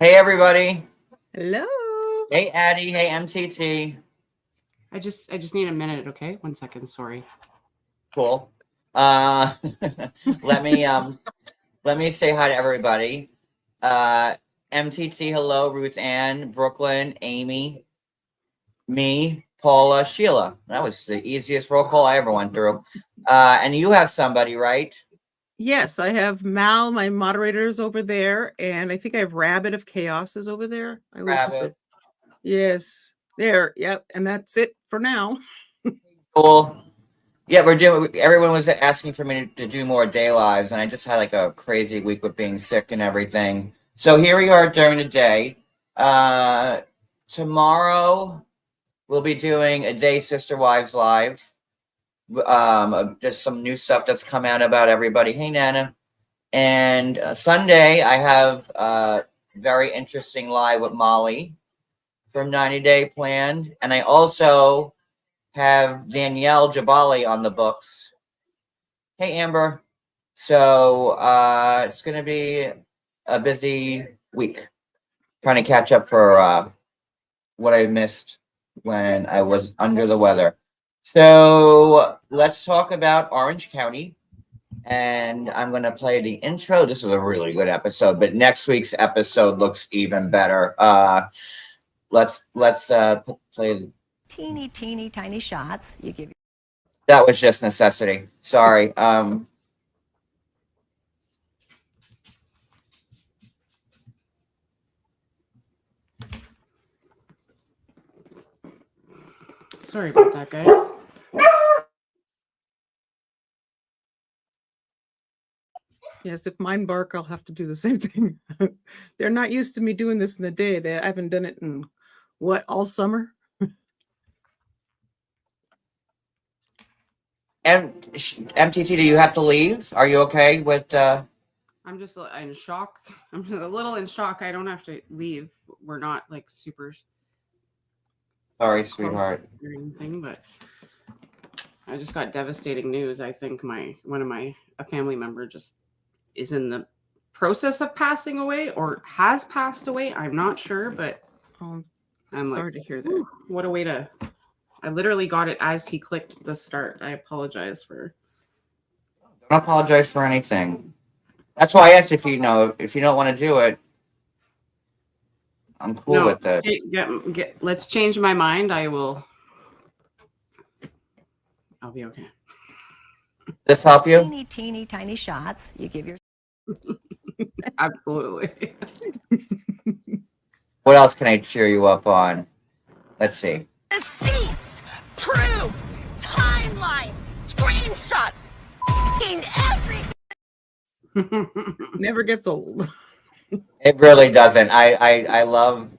Hey, everybody. Hello. Hey, Addie. Hey, MTT. I just need a minute, okay? 1 second, sorry. Cool. Let me say hi to everybody. MTT, hello, Ruth Ann, Brooklyn, Amy, me, Paula, Sheila. That was the easiest roll call I ever went through. And you have somebody, right? Yes, I have Mal, my moderator's over there, and I think I have Rabbit of Chaos is over there. Rabbit. Yes, there. Yep, and that's it for now. Cool. Yeah, everyone was asking for me to do more day lives, and I just had like a crazy week with being sick and everything. So here we are during the day. Tomorrow we'll be doing a day Sister Wives live. There's some new stuff that's come out about everybody. Hey, Nana. And Sunday I have a very interesting live with Molly from 90 Day Plan, and I also have Danielle Jabali on the books. Hey, Amber. So it's going to be a busy week trying to catch up for what I missed when I was under the weather. So let's talk about Orange County. And I'm going to play the intro. This is a really good episode, but next week's episode looks even better. Let's play teeny tiny shots you give. That was just necessity. Sorry. Sorry about that, guys. Yes, if mine bark, I'll have to do the same thing. They're not used to me doing this in the day. I haven't done it in all summer. And MTT, do you have to leave? Are you okay with? I'm just in shock. I'm just a little in shock. I don't have to leave. We're not like super. Sorry, sweetheart. Or anything, but I just got devastating news. I think a family member just is in the process of passing away or has passed away. I'm not sure, but I'm sorry to hear that. What a way to. I literally got it as he clicked the start. I apologize for. Don't apologize for anything. That's why I asked if you don't want to do it. I'm cool with it. Let's change my mind. I'll be okay. This help you? Teeny tiny shots you give your. Absolutely. What else can I cheer you up on? Let's see. Receipts, proof, timeline, screenshots, everything. Never gets old. It really doesn't. I love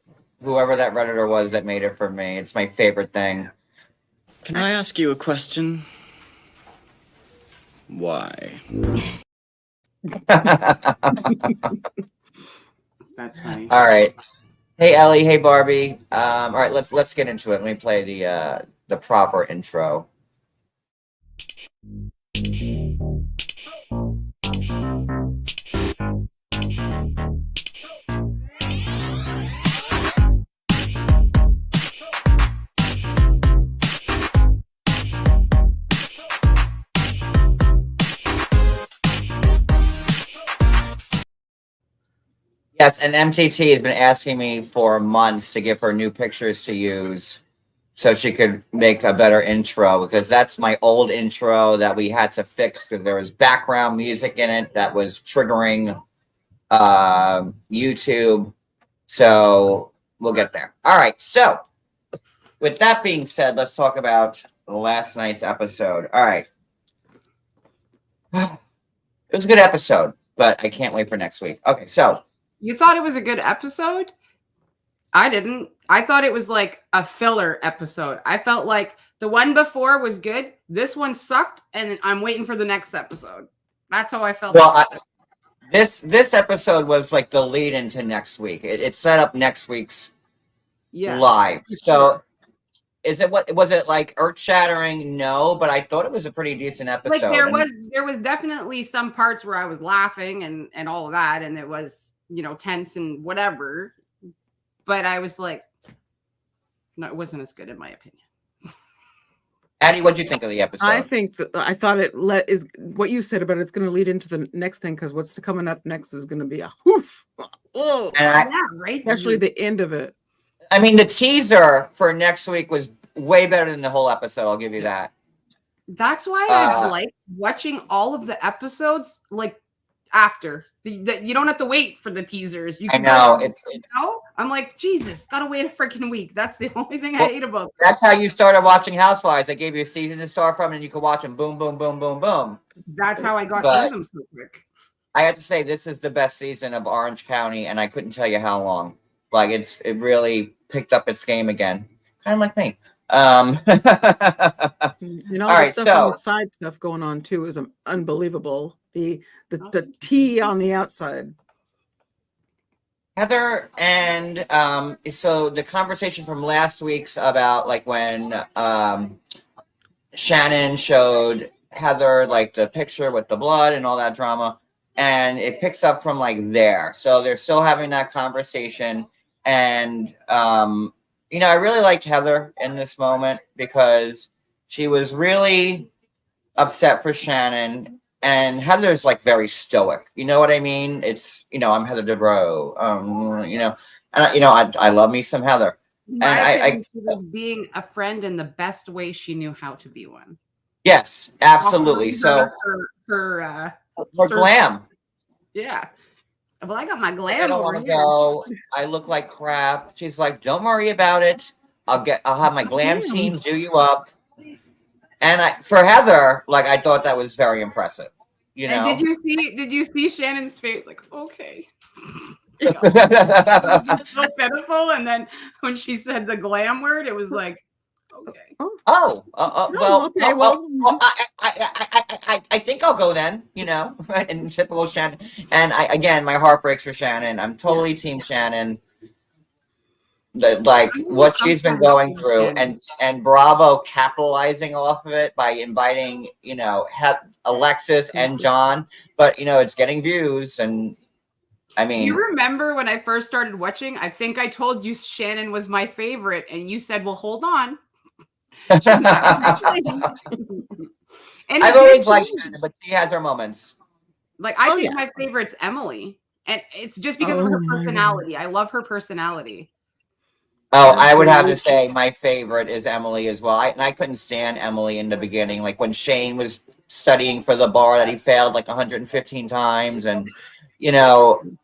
whoever that Redditor was that made it for me. It's my favorite thing. Can I ask you a question? Why? That's funny. All right. Hey, Ellie. Hey, Barbie. All right, let's get into it. Let me play the proper intro. Yes, and MTT has been asking me for months to give her new pictures to use so she could make a better intro, because that's my old intro that we had to fix because there was background music in it that was triggering YouTube. So we'll get there. All right. So with that being said, let's talk about last night's episode. All right. It was a good episode, but I can't wait for next week. Okay, so. You thought it was a good episode? I didn't. I thought it was like a filler episode. I felt like the one before was good. This one sucked, and I'm waiting for the next episode. That's how I felt. Well, this episode was like the lead into next week. It set up next week's live. So was it like earth shattering? No, but I thought it was a pretty decent episode. Like there was definitely some parts where I was laughing and all of that, and it was tense and whatever. But I was like, no, it wasn't as good in my opinion. Addie, what'd you think of the episode? I thought is what you said about it's going to lead into the next thing, because what's coming up next is going to be a whoof. Oh, And Yeah, right. especially the end of it. I mean, the teaser for next week was way better than the whole episode. I'll give you that. That's why I like watching all of the episodes like after. You don't have to wait for the teasers. You I can know go, it's I'm like, Jesus, gotta wait a freaking week. That's the only thing I hate about this. that's how you started watching Housewives. They gave you a season to start from, and you could watch them boom, boom, boom, boom, boom. That's how I got But- through them so quick. I have to say this is the best season of Orange County, and I couldn't tell you how long. Like it really picked up its game again, kind of like me. And all All the right, stuff so- on the side stuff going on too is unbelievable. The tea on the outside. Heather and so the conversation from last week's about like when Shannon showed Heather like the picture with the blood and all that drama, and it picks up from like there. So they're still having that conversation, and I really liked Heather in this moment because she was really upset for Shannon. And Heather's like very stoic. You know what I mean? It's, I'm Heather Dubrow. I love me some Heather. And she was being a friend in the best way she knew how to be one. Yes, absolutely. So her glam. Yeah. Well, I got my glam. I don't over want to here. go. I look like crap. She's like, don't worry about it. I'll have my glam team do you up. And for Heather, like I thought that was very impressive. And did you see Shannon's face? Like, okay. So pitiful. And then when she said the glam word, it was like, okay. I think I'll go then, in typical Shannon. And again, my heart breaks for Shannon. I'm totally team Shannon. Like what she's been going through, and Bravo capitalizing off of it by inviting, Alexis and John, but it's getting views, and I mean, do you remember when I first started watching? I think I told you Shannon was my favorite, and you said, "Well, hold on." And I've always liked Shannon, but she has her moments. Like I think my favorite's Emily, and it's just because of her personality. I love her personality. Oh, I would have to say my favorite is Emily as well. I couldn't stand Emily in the beginning. Like when Shane was studying for the bar that he failed like 115 times, and the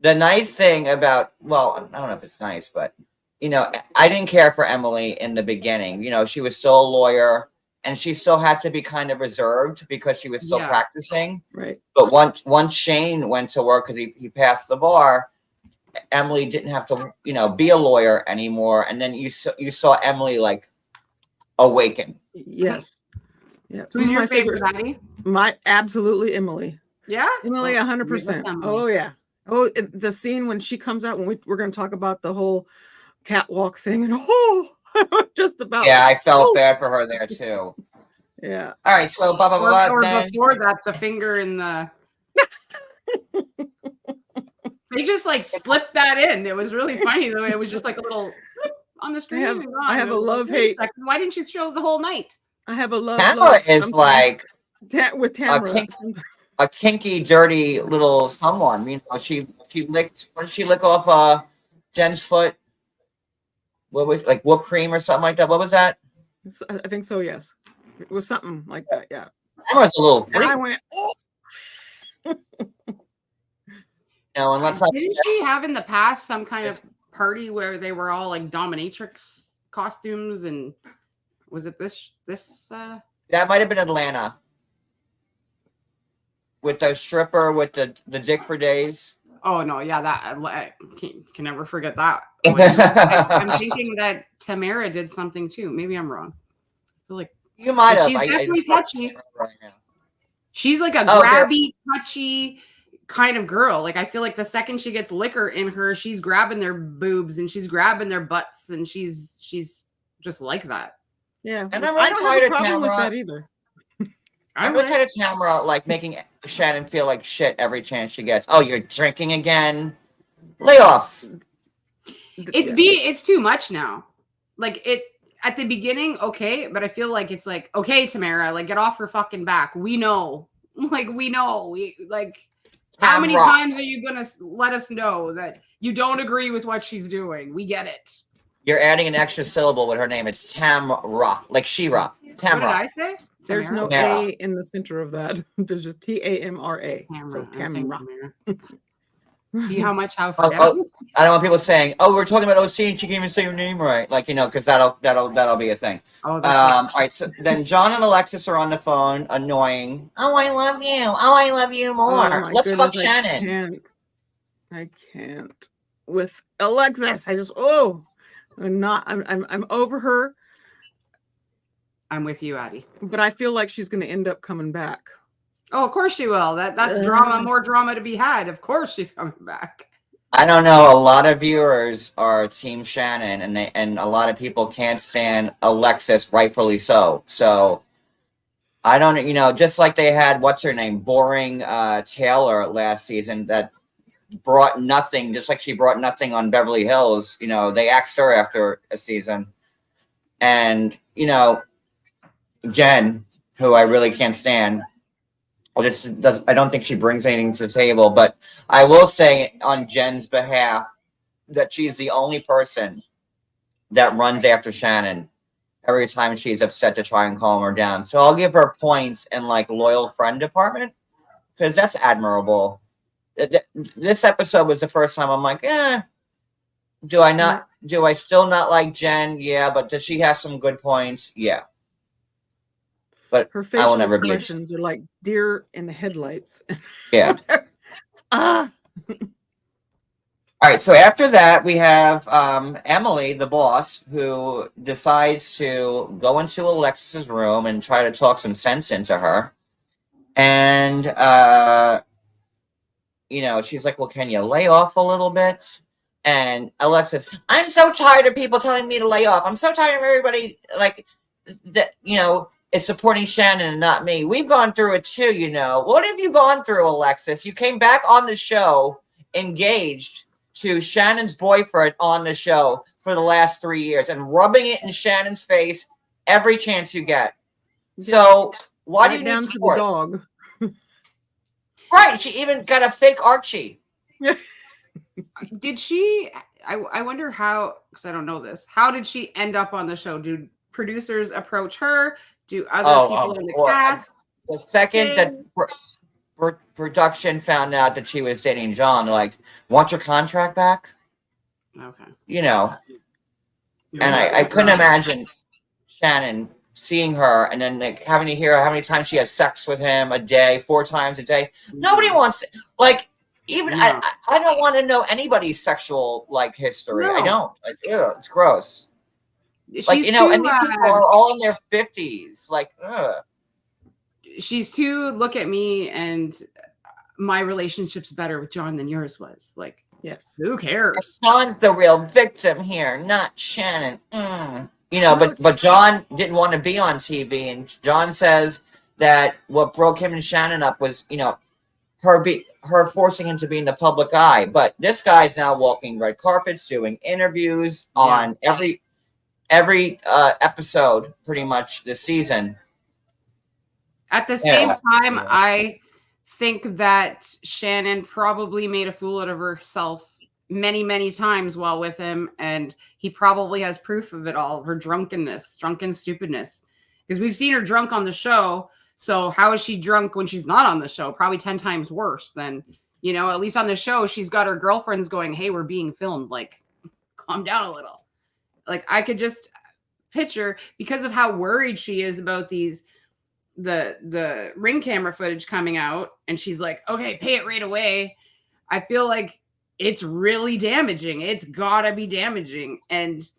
nice thing about, well, I don't know if it's nice, but I didn't care for Emily in the beginning. She was still a lawyer, and she still had to be kind of reserved because she was still practicing. Right. But once Shane went to work because he passed the bar, Emily didn't have to, be a lawyer anymore. And then you saw Emily like awaken. Yes. Yeah. Who's your favorite, Maddie? Absolutely Emily. Yeah. Emily, 100%. Oh yeah. Oh, the scene when she comes out, when we're going to talk about the whole catwalk thing, and just about. Yeah, I felt bad for her there too. Yeah. All right. So or before that, the finger in the. They just like slipped that in. It was really funny though. It was just like a little on the screen. I have a love-hate. Why didn't you show the whole night? I have a love. Tamara is like with Tamara. A kinky, dirty little someone. She licked. What did she lick off Jen's foot? What was like whipped cream or something like that? What was that? I think so. Yes, it was something like that. Yeah. Tamara's a little. And I went. Oh. Didn't she have in the past some kind of party where they were all like dominatrix costumes, and was it this that might have been Atlanta with the stripper with the dick for days. Oh no, yeah, that I can never forget that. I'm thinking that Tamara did something too. Maybe I'm wrong. I feel like you might have. She's definitely touchy. She's like a grabby, touchy kind of girl. Like I feel like the second she gets liquor in her, she's grabbing their boobs and she's grabbing their butts, and she's just like that. Yeah, and I'm I don't have a problem with Tamara. that either. I'm really tired of Tamara like making Shannon feel like shit every chance she gets. Oh, you're drinking again? Lay off. It's too much now. Like it at the beginning, okay, but I feel like it's like, okay, Tamara, like get off her fucking back. We know. Like we know. We like how many times are you gonna let us know that you don't agree with what she's doing? We get it. You're adding an extra syllable with her name. It's Tamra, like She-Ra. Tamra. What did I say? There's no Tamara. A in the center of that. There's just Tamra. So Tamara. See how I don't want people saying, "Oh, we're talking about OC and she can't even say your name right." Like because that'll be a thing. Oh, all right. So then John and Alexis are on the phone, annoying. Oh, I love you. Oh, I love you more. Let's fuck Shannon. I can't with Alexis. I'm over her. I'm with you, Addie. But I feel like she's going to end up coming back. Oh, of course she will. That's drama, more drama to be had. Of course she's coming back. I don't know. A lot of viewers are Team Shannon, and a lot of people can't stand Alexis, rightfully so. So I don't, just like they had what's her name, boring Taylor last season that brought nothing, just like she brought nothing on Beverly Hills. They axed her after a season, and Jen, who I really can't stand. I don't think she brings anything to the table, but I will say on Jen's behalf that she's the only person that runs after Shannon every time she's upset to try and calm her down. So I'll give her points in like loyal friend department because that's admirable. This episode was the first time I'm like, do I still not like Jen? Yeah, but does she have some good points? Yeah. But her facial expressions are like deer in the headlights. Yeah. All right. So after that, we have Emily, the boss, who decides to go into Alexis's room and try to talk some sense into her. And, she's like, well, can you lay off a little bit? And Alexis, I'm so tired of people telling me to lay off. I'm so tired of everybody that, is supporting Shannon and not me. We've gone through it too, What have you gone through, Alexis? You came back on the show engaged to Shannon's boyfriend on the show for the last 3 years and rubbing it in Shannon's face every chance you get. So why do you need support? To the dog? Right. She even got a fake Archie. Did she? I wonder how, because I don't know this. How did she end up on the show? Do producers approach her? Do other people in the cast? The second that production found out that she was dating John, they're like, want your contract back? Okay. And I couldn't imagine Shannon seeing her and then having to hear how many times she has sex with him a day, 4 times a day. Nobody wants I don't want to know anybody's sexual history. No. I don't. It's gross. And these people are all in their 50s. She's too, look at me and my relationship's better with John than yours was. Yes. Who cares? John's the real victim here, not Shannon. But John didn't want to be on TV, and John says that what broke him and Shannon up was, her forcing him to be in the public eye. But this guy's now walking red carpets, doing interviews on every episode pretty much this season. At the same time, I think that Shannon probably made a fool out of herself many, many times while with him, and he probably has proof of it all, her drunken stupidness. Because we've seen her drunk on the show, so how is she drunk when she's not on the show? Probably 10 times worse than, at least on the show, she's got her girlfriends going, hey, we're being filmed, calm down a little. I could just picture, because of how worried she is about the ring camera footage coming out, and she's like, okay, pay it right away. I feel like it's really damaging. It's gotta be damaging. And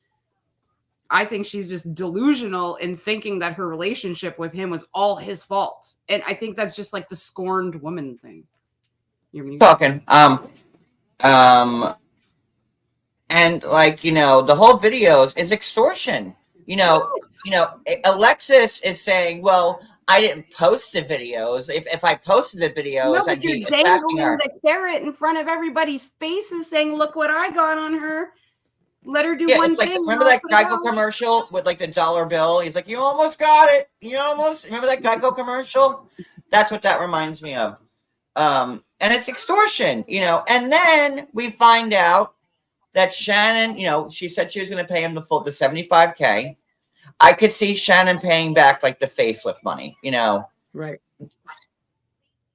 I think she's just delusional in thinking that her relationship with him was all his fault. And I think that's just the scorned woman thing. Talking. And the whole videos is extortion. Alexis is saying, well, I didn't post the videos. If I posted the videos, No, I'd but you're be attacking dangling her. the carrot in front of everybody's faces, saying, "Look what I got on her." Let her do Yeah, one it's like, thing. remember and that I'll put it Geico out. commercial with like the dollar bill? He's like, you almost got it. You almost, remember that Geico commercial? That's what that reminds me of. And it's extortion, and then we find out that Shannon, she said she was going to pay him the 75K. I could see Shannon paying back like the facelift money, Right.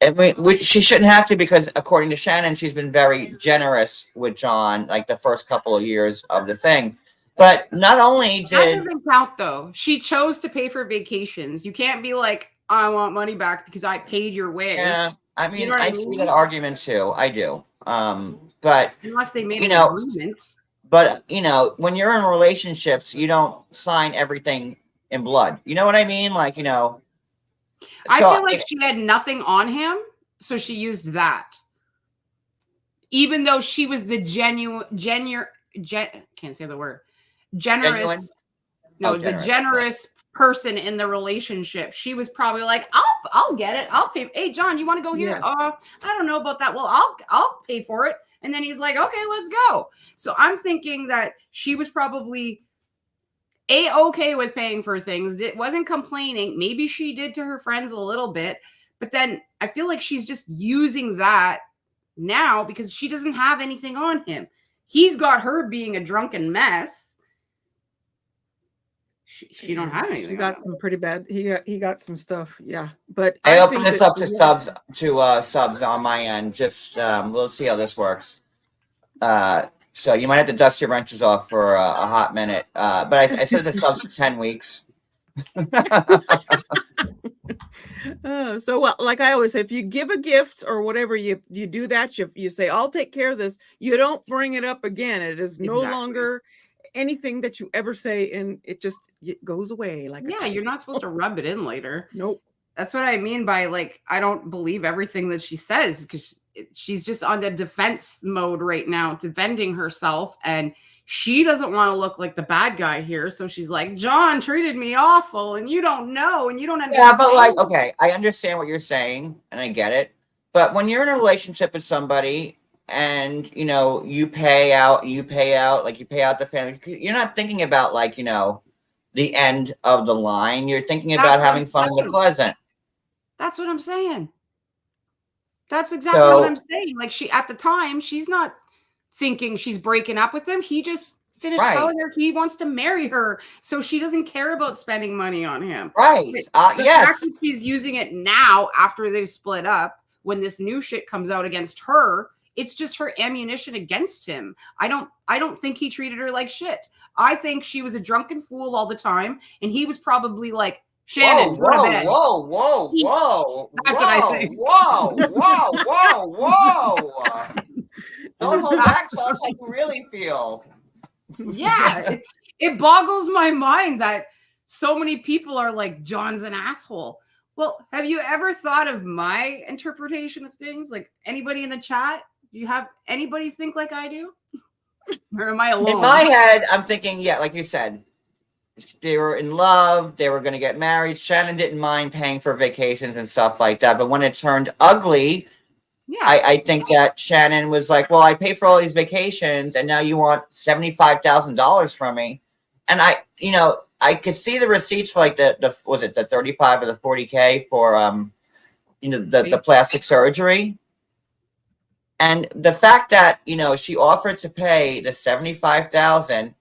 and she shouldn't have to, because according to Shannon, she's been very generous with John, like the first couple of years of the thing. But not only That did, doesn't count, though. She chose to pay for vacations. You can't be like, "I want money back because I paid your way." yeah, I mean, You know what I I see mean? that argument too. I do. But Unless they made you an know, agreement. but when you're in relationships, you don't sign everything in blood. You know what I mean? Like, I so feel like she had nothing on him, so she used that. Even though she was the can't say the word. Genuine? Generous. No, Oh, the generous. generous person in the relationship. She was probably like, I'll get it. I'll pay. Hey, John, you want to go here? Yes. I don't know about that. Well, I'll pay for it. And then he's like, okay, let's go. So I'm thinking that she was probably okay with paying for things. It wasn't complaining. Maybe she did to her friends a little bit, but then I feel like she's just using that now because she doesn't have anything on him. He's got her being a drunken mess. She don't have anything. She got some pretty bad. He got some stuff. Yeah, but I open think this that up to subs on my end. Just we'll see how this works. So you might have to dust your wrenches off for a hot minute. But I said it's subs for 10 weeks. So well, like I always say, if you give a gift or whatever, you do that. You say, "I'll take care of this." You don't bring it up again. It is no Exactly. longer anything that you ever say, and it goes away. Like Yeah, you're not supposed to rub it in later. Nope. That's what I mean by like I don't believe everything that she says because she's just on the defense mode right now, defending herself, and she doesn't want to look like the bad guy here. So she's like, John treated me awful, and you don't know, and you don't understand. Yeah, but like, okay, I understand what you're saying, and I get it. But when you're in a relationship with somebody, and you pay out, like you pay out the family, you're not thinking about like the end of the line. You're thinking about having fun in the present. That's what I'm saying. That's exactly what I'm saying. Like at the time, she's not thinking she's breaking up with him. He just finished telling her he wants to marry her. So she doesn't care about spending money on him. Right. The Yes. fact that she's using it now after they've split up, when this new shit comes out against her, it's just her ammunition against him. I don't think he treated her like shit. I think she was a drunken fool all the time. And he was probably like, Shannon, whoa. That's what I think. Whoa. Don't hold back, so that's how you really feel. Yeah, it boggles my mind that so many people are like, John's an asshole. Well, have you ever thought of my interpretation of things? Like anybody in the chat? Do you have anybody think like I do? Or am I alone? In my head, I'm thinking, yeah, like you said, they were in love. They were going to get married. Shannon didn't mind paying for vacations and stuff like that. But when it turned ugly, yeah, I think that Shannon was like, well, I pay for all these vacations and now you want $75,000 from me. And I could see the receipts for like was it the 35 or the 40K for, the plastic surgery. And the fact that, she offered to pay the $75,000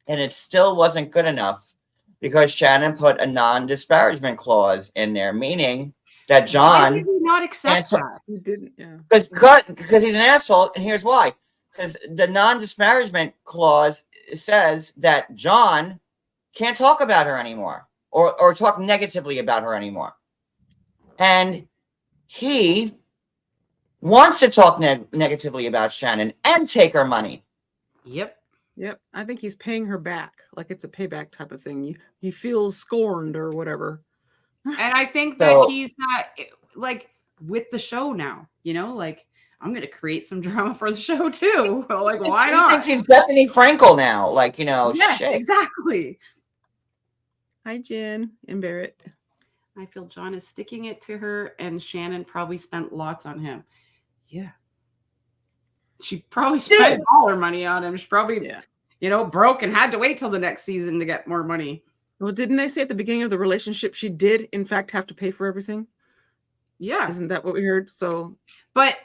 and it still wasn't good enough because Shannon put a non-disparagement clause in there, meaning that John. Why did he not accept that? He didn't. Yeah. Because he's an asshole, and here's why. Because the non-disparagement clause says that John can't talk about her anymore or talk negatively about her anymore. And he wants to talk negatively about Shannon and take her money. Yep. I think he's paying her back. Like it's a payback type of thing. He feels scorned or whatever. And I think that he's not like with the show now, like I'm going to create some drama for the show too. Like, why not? He thinks he's Bethany Frankel now. Like, yes, shit. Exactly. Hi, Jen and Barrett. I feel John is sticking it to her, and Shannon probably spent lots on him. Yeah. She probably spent all her money on him. She probably, broke and had to wait till the next season to get more money. Well, didn't they say at the beginning of the relationship she did, in fact, have to pay for everything? Yeah. Isn't that what we heard? So, but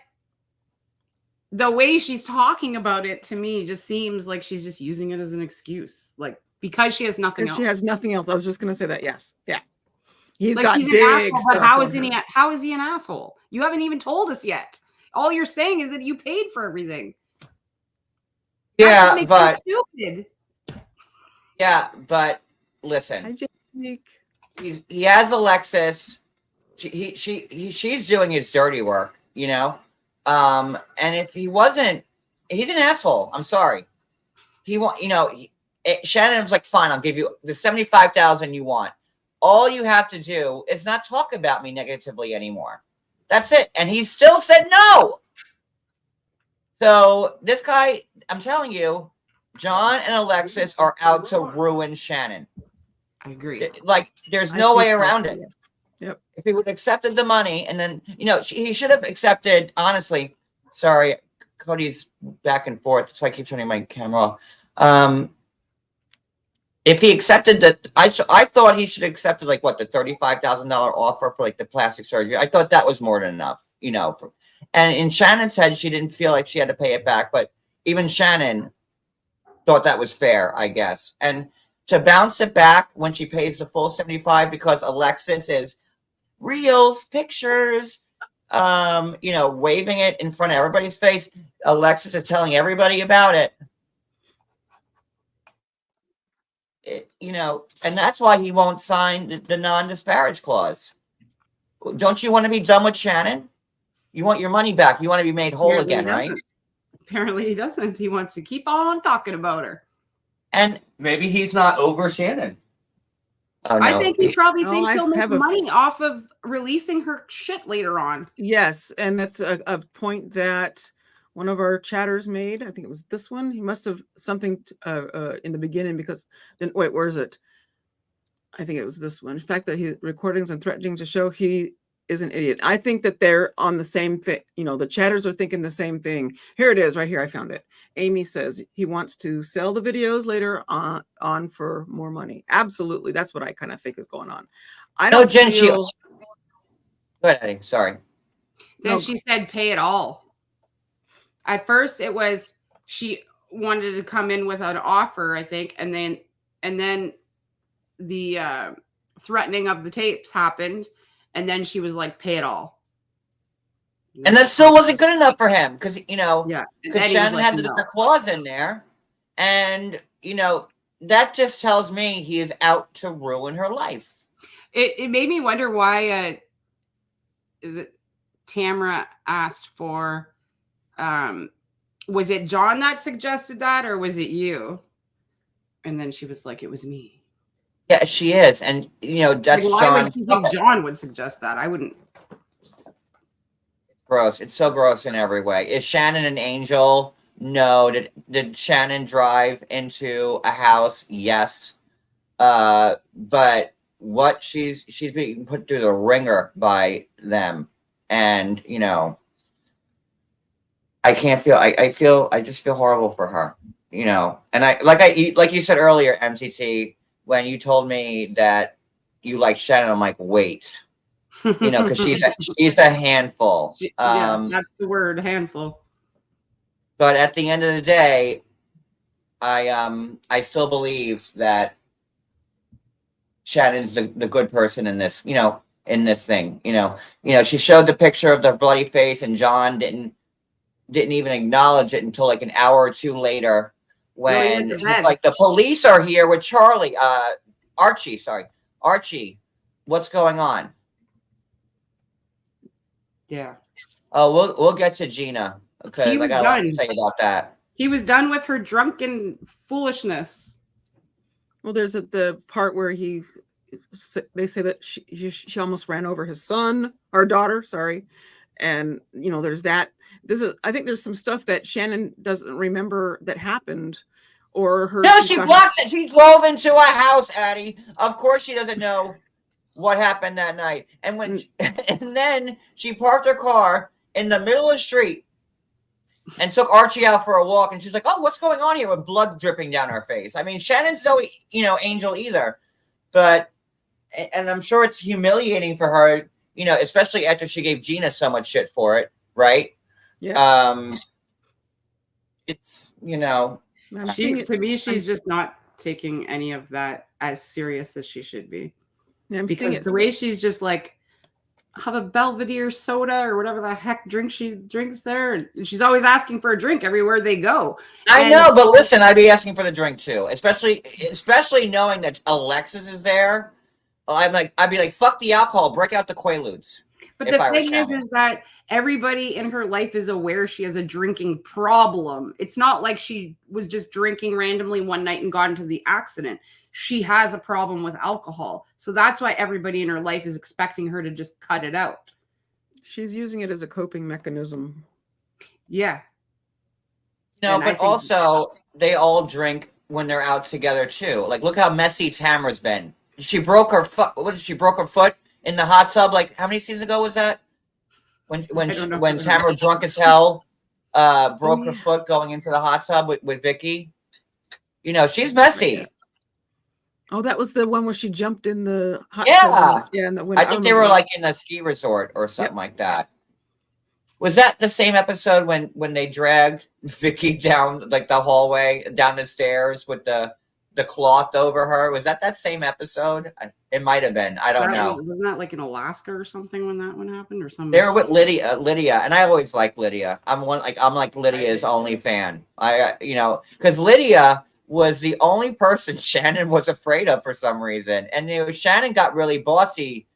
the way she's talking about it to me just seems like she's just using it as an excuse, like because she has nothing else. She has nothing else. I was just going to say that. Yes. Yeah. He's like, got he's big an asshole, stuff. But how is he an asshole? You haven't even told us yet. All you're saying is that you paid for everything. Yeah, but stupid. Yeah, but listen, he has Alexis. She's doing his dirty work, and if he wasn't, he's an asshole. I'm sorry. Shannon was like, fine, I'll give you the $75,000 you want. All you have to do is not talk about me negatively anymore. That's it. And he still said no. So this guy, I'm telling you, John and Alexis are out to ruin Shannon. I agree. Like, there's no way around it. Yep. If he would have accepted the money, and then, he should have accepted, honestly, sorry, Cody's back and forth, so I keep turning my camera off. If he accepted that, I thought he should have accepted the $35,000 offer for the plastic surgery. I thought that was more than enough, and in Shannon's head, she didn't feel like she had to pay it back, but even Shannon thought that was fair, I guess. And to bounce it back when she pays the full 75 because Alexis is reels, pictures, waving it in front of everybody's face. Alexis is telling everybody about it. And that's why he won't sign the non-disparage clause. Don't you want to be done with Shannon? You want your money back. You want to be made whole again, right? Apparently he doesn't. He wants to keep on talking about her. And maybe he's not over Shannon. Oh, no. I think he probably thinks he'll make money off of releasing her shit later on. Yes, and that's a point that one of our chatters made. I think it was this one. He must have something in the beginning because then wait, where is it? I think it was this one. In fact, that he recordings and threatening to show he is an idiot. I think that they're on the same thing. The chatters are thinking the same thing. Here it is, right here. I found it. Amy says he wants to sell the videos later on for more money. Absolutely, that's what I kind of think is going on. I don't. Jen, go ahead, Eddie. Sorry. Then she said, "Pay it all." At first, it was she wanted to come in with an offer, I think, and then the threatening of the tapes happened, and then she was like, "Pay it all." And that still wasn't good enough for him because because Shannon had a clause in there, and that just tells me he is out to ruin her life. It made me wonder why. Is it Tamara asked for? Was it John that suggested that, or was it you? And then she was like, "It was me." Yeah, she is, and that's John. Would you think John would suggest that? I wouldn't. It's gross. It's so gross in every way. Is Shannon an angel? No. Did Shannon drive into a house? Yes. But what she's being put through the ringer by them, and I can't feel. I just feel horrible for her. And like you said earlier, MCT, when you told me that you like Shannon, I'm like, wait, because she's a handful. That's the word, handful. But at the end of the day, I still believe that Shannon's the good person in this. In this thing. She showed the picture of the bloody face, and John didn't even acknowledge it until an hour or two later when he's like, the police are here with Archie, what's going on? Yeah. Oh, we'll get to Gina because I got a lot to say about that. He was done with her drunken foolishness. Well, there's the part where they say that she almost ran over his son or daughter, sorry. And there's that. I think there's some stuff that Shannon doesn't remember that happened, or her. No, she blocked it. She drove into a house, Addie. Of course, she doesn't know what happened that night. And when and then she parked her car in the middle of the street and took Archie out for a walk. And she's like, "Oh, what's going on here?" With blood dripping down her face. I mean, Shannon's no, angel either, but and I'm sure it's humiliating for her, especially after she gave Gina so much shit for it, right? Yeah. It's To me, she's just not taking any of that as serious as she should be. Yeah, I'm Because seeing it. the way she's just like, have a Belvedere soda or whatever the heck drink she drinks there. And she's always asking for a drink everywhere they go. I know, but listen, I'd be asking for the drink too, especially knowing that Alexis is there. I'd be like, fuck the alcohol, break out the Quaaludes. But the thing is that everybody in her life is aware she has a drinking problem. It's not like she was just drinking randomly one night and got into the accident. She has a problem with alcohol. So that's why everybody in her life is expecting her to just cut it out. She's using it as a coping mechanism. Yeah. But also they all drink when they're out together too. Like, look how messy Tamara's been. She broke her foot. She broke her foot in the hot tub. Like, how many seasons ago was that? When Tamara, drunk as hell, broke her foot going into the hot tub with Vicky. She's messy. Oh, that was the one where she jumped in the hot Yeah. tub. Yeah. I think they were like in a ski resort or something like that. Was that the same episode when they dragged Vicky down like the hallway, down the stairs with the cloth over her? Was that same episode? It might have been. I don't know. Wasn't that like in Alaska or something when that one happened or something? They were with Lydia, and I always like Lydia. I'm like Lydia's only fan. Because Lydia was the only person Shannon was afraid of for some reason. And Shannon got really bossy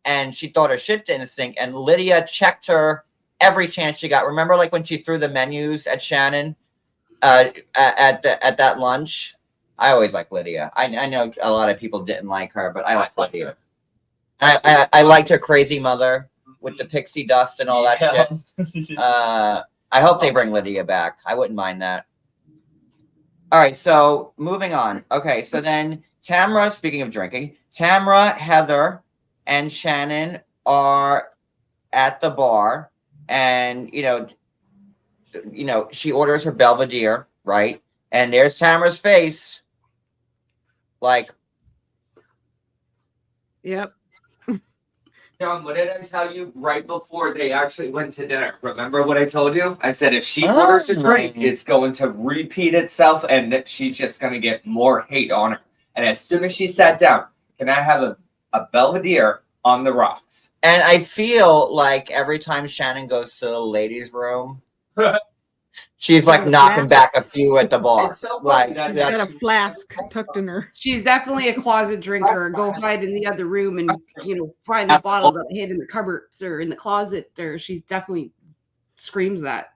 and she thought her shit didn't sink. And Lydia checked her every chance she got. Remember, like when she threw the menus at Shannon at that lunch? I always like Lydia. I know a lot of people didn't like her, but I like Lydia. I liked her crazy mother with the pixie dust and all that shit. I hope they bring Lydia back. I wouldn't mind that. All right, so moving on. Okay, so then Tamara, speaking of drinking, Tamara, Heather, and Shannon are at the bar, and she orders her Belvedere, right? And there's Tamara's face, like, yep. John, what did I tell you right before they actually went to dinner? Remember what I told you? I said if she orders a drink, it's going to repeat itself and that she's just going to get more hate on her. And as soon as she sat down, can I have a Belvedere on the rocks? And I feel like every time Shannon goes to the ladies' room, she's like knocking back a few at the bar. It's so like funny. She's got a flask tucked in her. She's definitely a closet drinker. Go hide in the other room and find the bottle that I hid in the cupboard or in the closet. Or she's definitely screams that.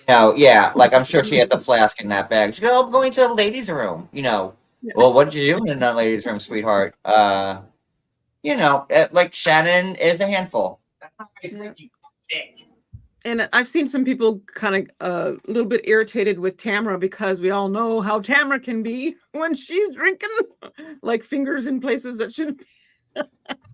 Yeah, like I'm sure she had the flask in that bag. She goes, "I'm going to the ladies' room." Well, what did you do in the ladies' room, sweetheart? Like Shannon is a handful. And I've seen some people kind of a little bit irritated with Tamara because we all know how Tamara can be when she's drinking, like fingers in places that shouldn't be.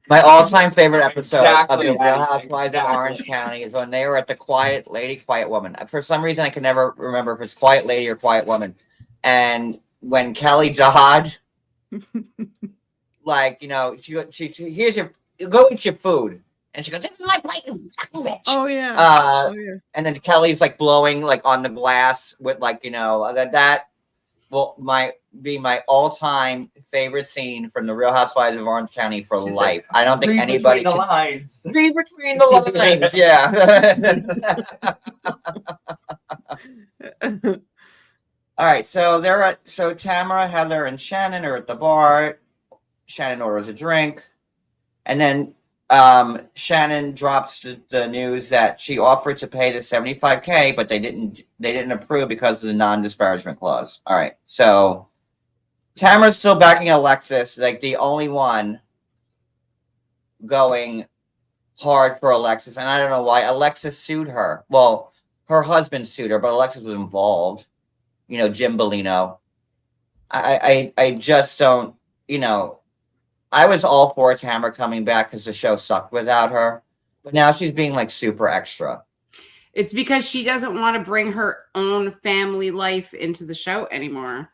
My all-time favorite episode Exactly. of the Real Housewives of Orange County is when they were at the Quiet Woman. For some reason, I can never remember if it's Quiet Lady or Quiet Woman. And when Kelly Dodd, like, she here's go eat your food. And she goes, "This is my plate, you fucking bitch." Oh yeah. And then Kelly's like blowing like on the glass with like, that will be my all-time favorite scene from the Real Housewives of Orange County for life. I don't think anybody Read between the lines. read between the lines. Yeah. All right, so Tamara, Heather, and Shannon are at the bar. Shannon orders a drink, and then Shannon drops the news that she offered to pay the $75K, but they didn't approve because of the non-disparagement clause. All right, so Tamara's still backing Alexis, like the only one going hard for Alexis, and I don't know why. Alexis sued her. Well, her husband sued her, but Alexis was involved. Jim Bellino. I just don't. I was all for Tamara coming back because the show sucked without her. But now she's being like super extra. It's because she doesn't want to bring her own family life into the show anymore.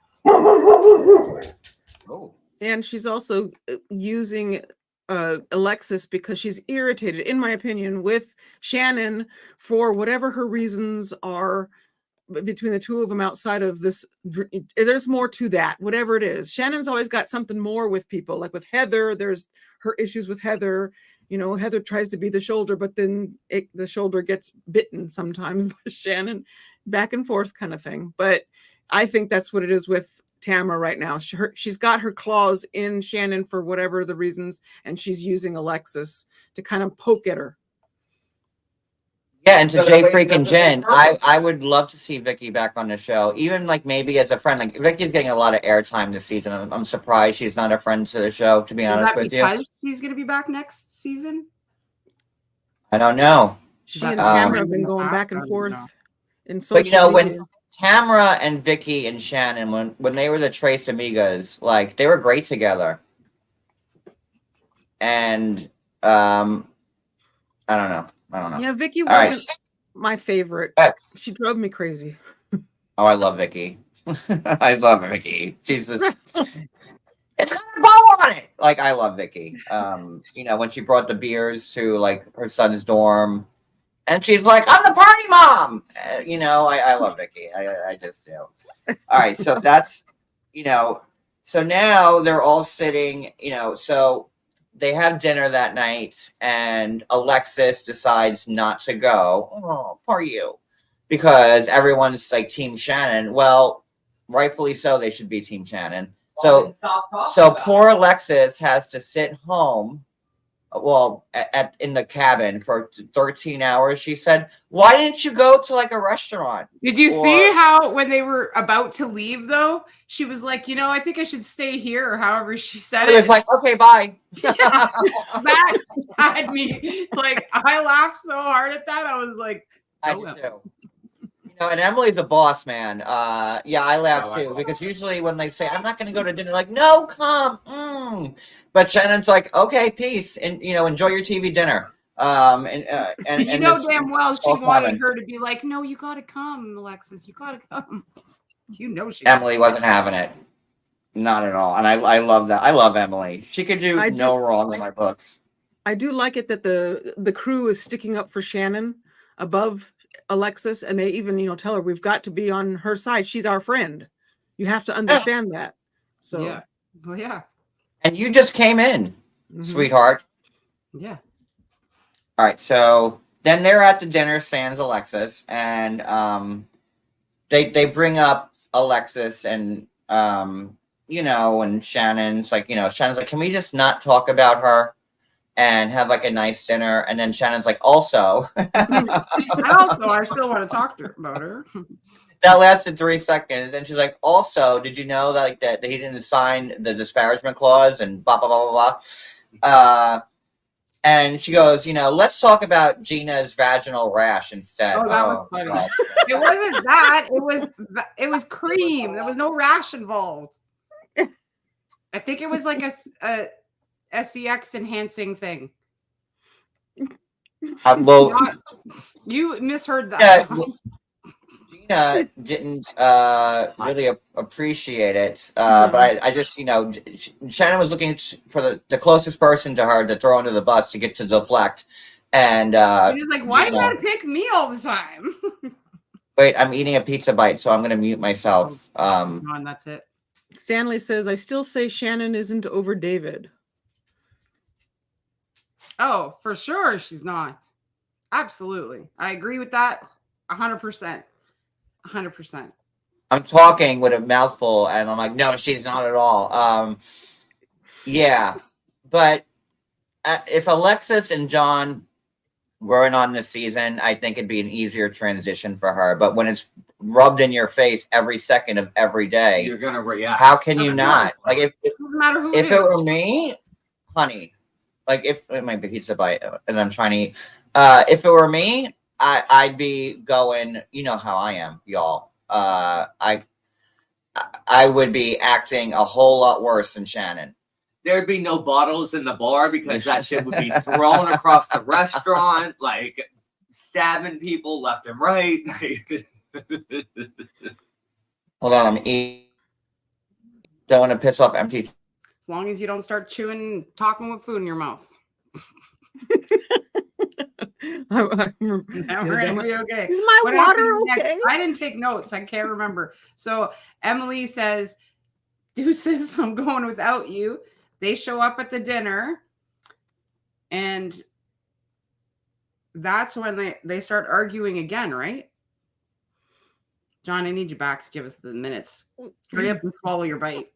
Oh. And she's also using Alexis because she's irritated, in my opinion, with Shannon for whatever her reasons are between the two of them outside of this. There's more to that, whatever it is. Shannon's always got something more with people, like with Heather. There's her issues with Heather. Heather tries to be the shoulder, but then the shoulder gets bitten sometimes by Shannon, back and forth kind of thing. But I think that's what it is with Tamara right now. She's got her claws in Shannon for whatever the reasons, and she's using Alexis to kind of poke at her. Yeah, and to So Jay that way it freaking doesn't Jen, make her- I would love to see Vicky back on the show, even like maybe as a friend. Like Vicky's getting a lot of airtime this season. I'm surprised she's not a friend to the show, to be Is honest that with you. because she's going to be back next season? I don't know. She and Um, Tamara have been going back I and don't forth know. in social But you know, media. when Tamara and Vicky and Shannon, when they were the Trace Amigas, like they were great together. And I don't know. Yeah, Vicky All right. wasn't my favorite. All right. She drove me crazy. Oh, I love Vicky. I love Vicky. Jesus. It's got a bow on it. Like, I love Vicky. When she brought the beers to like her son's dorm, and she's like, "I'm the party mom." I love Vicky. I just do. All right, so that's, so now they're all sitting. So they have dinner that night, and Alexis decides not to go. Oh, poor you, because everyone's like Team Shannon. Well, rightfully so. They should be Team Shannon. So poor Alexis has to sit home, in the cabin for 13 hours. She said, "Why didn't you go to like a restaurant?" Did you see how when they were about to leave, though, she was like, I think I should stay here, or however she said It it. was like, "Okay, bye." That had me. Like, I laughed so hard at that. I was like, I oh, do too. And Emily's a boss, man. Yeah, I laugh I too, love because usually when they say, "I'm not going to go to dinner," like, "No, come." But Shannon's like, "Okay, peace, and enjoy your TV dinner." And damn well she small wanted cabin. her to be like, "No, you got to come, Alexis. You got to come." She. Emily wasn't having it, not at all. And I love that. I love Emily. She could do no wrong in my books. I do like it that the crew is sticking up for Shannon above Alexis, and they even tell her, we've got to be on her side. She's our friend. You have to understand that. So Yeah. Well, yeah. And you just came in, sweetheart. Yeah. All right, so then they're at the dinner, sans Alexis, and they bring up Alexis and and Shannon's like, Shannon's like, "Can we just not talk about her and have like a nice dinner?" And then Shannon's like, "Also," I still want to talk to her about her. that lasted 3 seconds, and she's like, "Also, did you know that he didn't sign the disparagement clause and blah blah blah blah blah?" And she goes, "Let's talk about Gina's vaginal rash instead." Oh, that was funny. It wasn't that. It was cream. There was no rash involved. I think it was like a SEX enhancing thing. You misheard that. Yeah, Gina didn't really appreciate it, but I just, Shannon was looking for the closest person to her to throw under the bus to get to deflect, and he was like, "Why you gotta pick me all the time?" Wait, I'm eating a pizza bite, so I'm gonna mute myself. And that's it. Stanley says, "I still say Shannon isn't over David." Oh, for sure, she's not. Absolutely, I agree with that. 100%. 100%. I'm talking with a mouthful, and I'm like, "No, she's not at all." Yeah, but if Alexis and John weren't on this season, I think it'd be an easier transition for her. But when it's rubbed in your face every second of every day, You're gonna react. how can you not? Like, if Doesn't matter who it is. were me, honey, like if it might be pizza bite and I'm trying to eat, if it were me, I'd be going, how I am, y'all. I would be acting a whole lot worse than Shannon. there'd be no bottles in the bar because that shit would be thrown across the restaurant, like stabbing people left and right. Hold on, I'm eating. Don't want to piss off MT. As long as you don't start chewing, talking with food in your mouth. We're gonna be okay. Is my What water happens next? okay? I didn't take notes. I can't remember. So Emily says, "Deuces, I'm going without you." They show up at the dinner, and that's when they start arguing again, right? John, I need you back to give us the minutes. Hurry up and swallow your bite.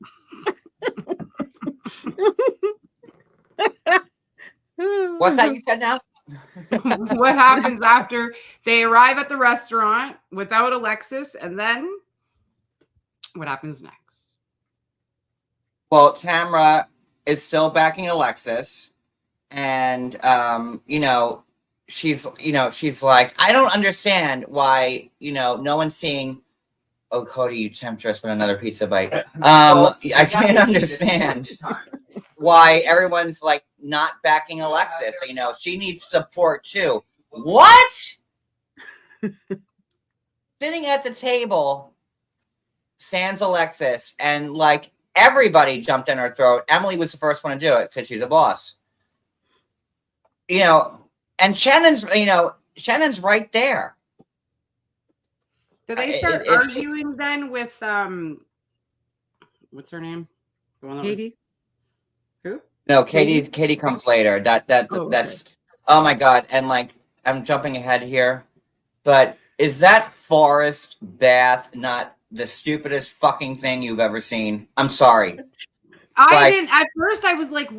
What's that you said now? What happens after they arrive at the restaurant without Alexis, and then what happens next? Well, Tamra is still backing Alexis, and she's like, I don't understand why no one's seeing. Oh, Cody, you temptress with another pizza bite. I can't understand why everyone's like not backing Alexis. She needs support too. What? Sitting at the table, sans Alexis, and like everybody jumped in her throat. Emily was the first one to do it because she's a boss. And Shannon's right there. Do they start arguing then with what's her name? The one that Katie? Who? No, Katie comes later. That's oh my god. And like I'm jumping ahead here, but is that forest bath not the stupidest fucking thing you've ever seen? I'm sorry. I didn't at first. I was like,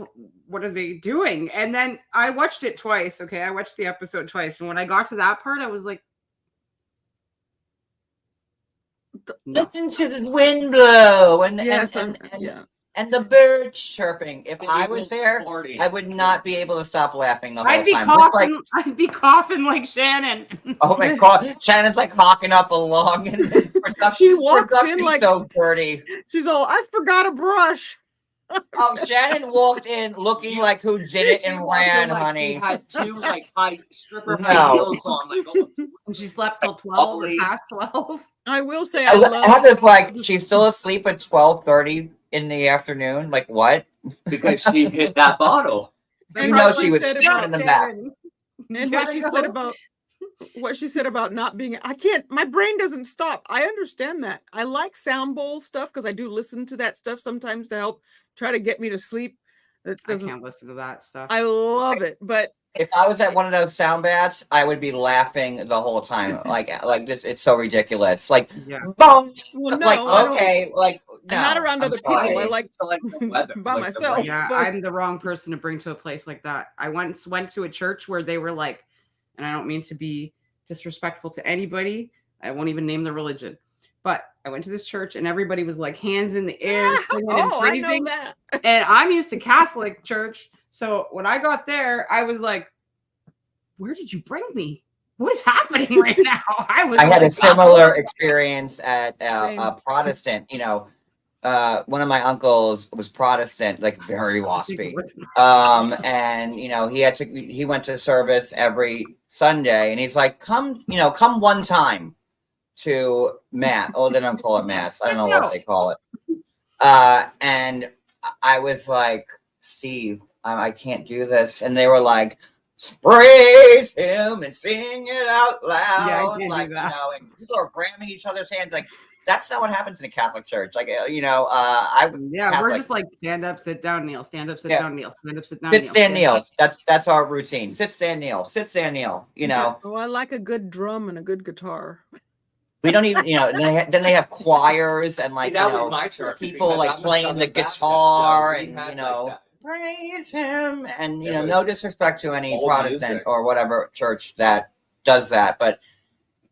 what are they doing? And then I watched it twice. Okay, I watched the episode twice, and when I got to that part, I was like, listen to the wind blow and Yes, and the birds chirping. If I was there, I would not be able to stop laughing the whole I'd be time. coughing. I'd be coughing like Shannon. Oh my god, Shannon's like hawking up along, and She walks in like so dirty. She's all, I forgot a brush. Oh, Shannon walked in looking like who did it and ran, honey. She had two like high stripper No. high heels on, like And she slept till 12, past 12. I will say, I love. Heather's like, she's still asleep at 12:30 in the afternoon. Like what? because she hit that bottle. You know she was said stabbed in the back. And what she said about not being, I can't, my brain doesn't stop. I understand that. I like sound bowl stuff because I do listen to that stuff sometimes to help try to get me to sleep. I can't listen to that stuff. I love it, but If I was at one of those sound baths, I would be laughing the whole time. Like this, it's so ridiculous. Like, Yeah. boom. well, no, Like, I don't- okay, like no, I'm not around I'm other sorry. people. I like The weather, by like the myself. rain. Yeah, but- I'm the wrong person to bring to a place like that. I once went to a church where they were like, and I don't mean to be disrespectful to anybody. I won't even name the religion. But I went to this church and everybody was like hands in the air, singing and I know praising. that. And I'm used to Catholic church. So when I got there, I was like, where did you bring me? What is happening right now? I had a similar experience at Same. a Protestant. One of my uncles was Protestant, like very waspy. And he went to service every Sunday, and he's like, come one time to mass. Oh, they don't call it mass. I don't know what they call it. And I was like, Steve, I can't do this. And they were like, praise him and sing it out loud. Yeah, I can't like, do that. and people are grabbing each other's hands. Like, that's not what happens in a Catholic church. Like, we're Catholic. just like stand up, sit down, kneel, stand up, sit Yeah. down, kneel, stand up, sit down, Sit, kneel. stand, kneel. That's our routine. Sit, stand, kneel. Sit, stand, kneel. Oh, I like a good drum and a good guitar. We don't even, then they have choirs and like, that was my church. people because like I'm a playing the Southern Baptist, guitar so we and, had, like, that. praise him. And, Yeah, no disrespect to any old Protestant music. or whatever church that does that. But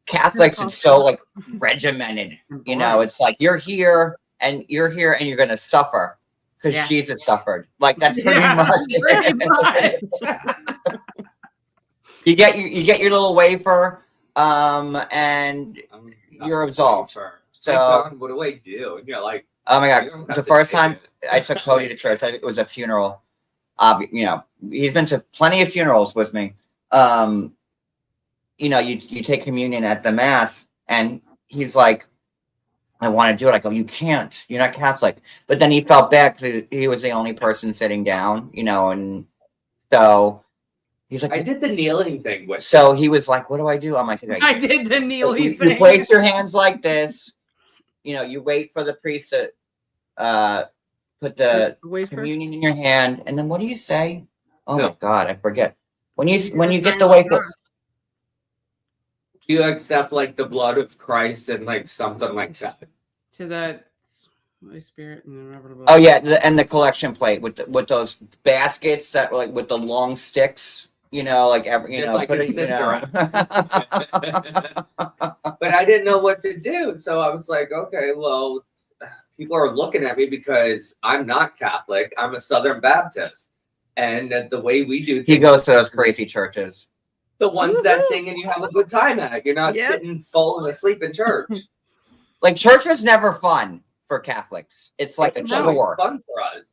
Catholics, it's so like regimented. It's like you're here and you're going to suffer because Yeah. Jesus suffered. Like that's pretty Yeah, much pretty it. much. You get your little wafer, and you're absolved. So, So- John, what do I do? And you're like, oh my you god, don't have the to first take time it. I took Cody to church. It was a funeral. You know, he's been to plenty of funerals with me. You know, you take communion at the mass, and he's like, I want to do it. I go, you can't. You're not Catholic. But then he felt bad because he was the only person sitting down, you know, and so he's like, I did the kneeling thing with. So he was like, what do I do? I'm like, okay. I did the So kneeling you thing. place your hands like this. You know, you wait for the priest to put the Wafer. communion in your hand, and then what do you say? Oh No. my God, I forget. When you get the wafer, You accept like the blood of Christ and like something like that. To the Holy Spirit and whatever. oh yeah, and the collection plate with those baskets that like with the long sticks. You know, like every Just know, like put a it, you cigarette. know. But I didn't know what to do. So I was like, okay, well, people are looking at me because I'm not Catholic. I'm a Southern Baptist. And the way we do He things, goes to those crazy churches. the ones that Woohoo! sing and you have a good time at it. You're not Yep. sitting falling asleep in church. Like church was never fun for Catholics. It's like a It's not chore. fun for us.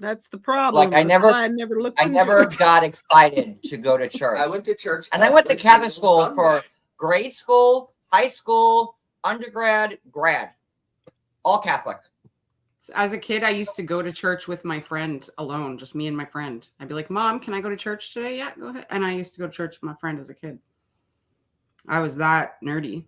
That's the problem. Like, I That's why I never looked. I into never it. got excited to go to church. I went to church. And I went to every Catholic single school for Sunday. grade school, high school, undergrad, grad. All Catholic. As a kid, I used to go to church with my friend alone, just me and my friend. I'd be like, Mom, can I go to church today? Yeah, go ahead. And I used to go to church with my friend as a kid. I was that nerdy.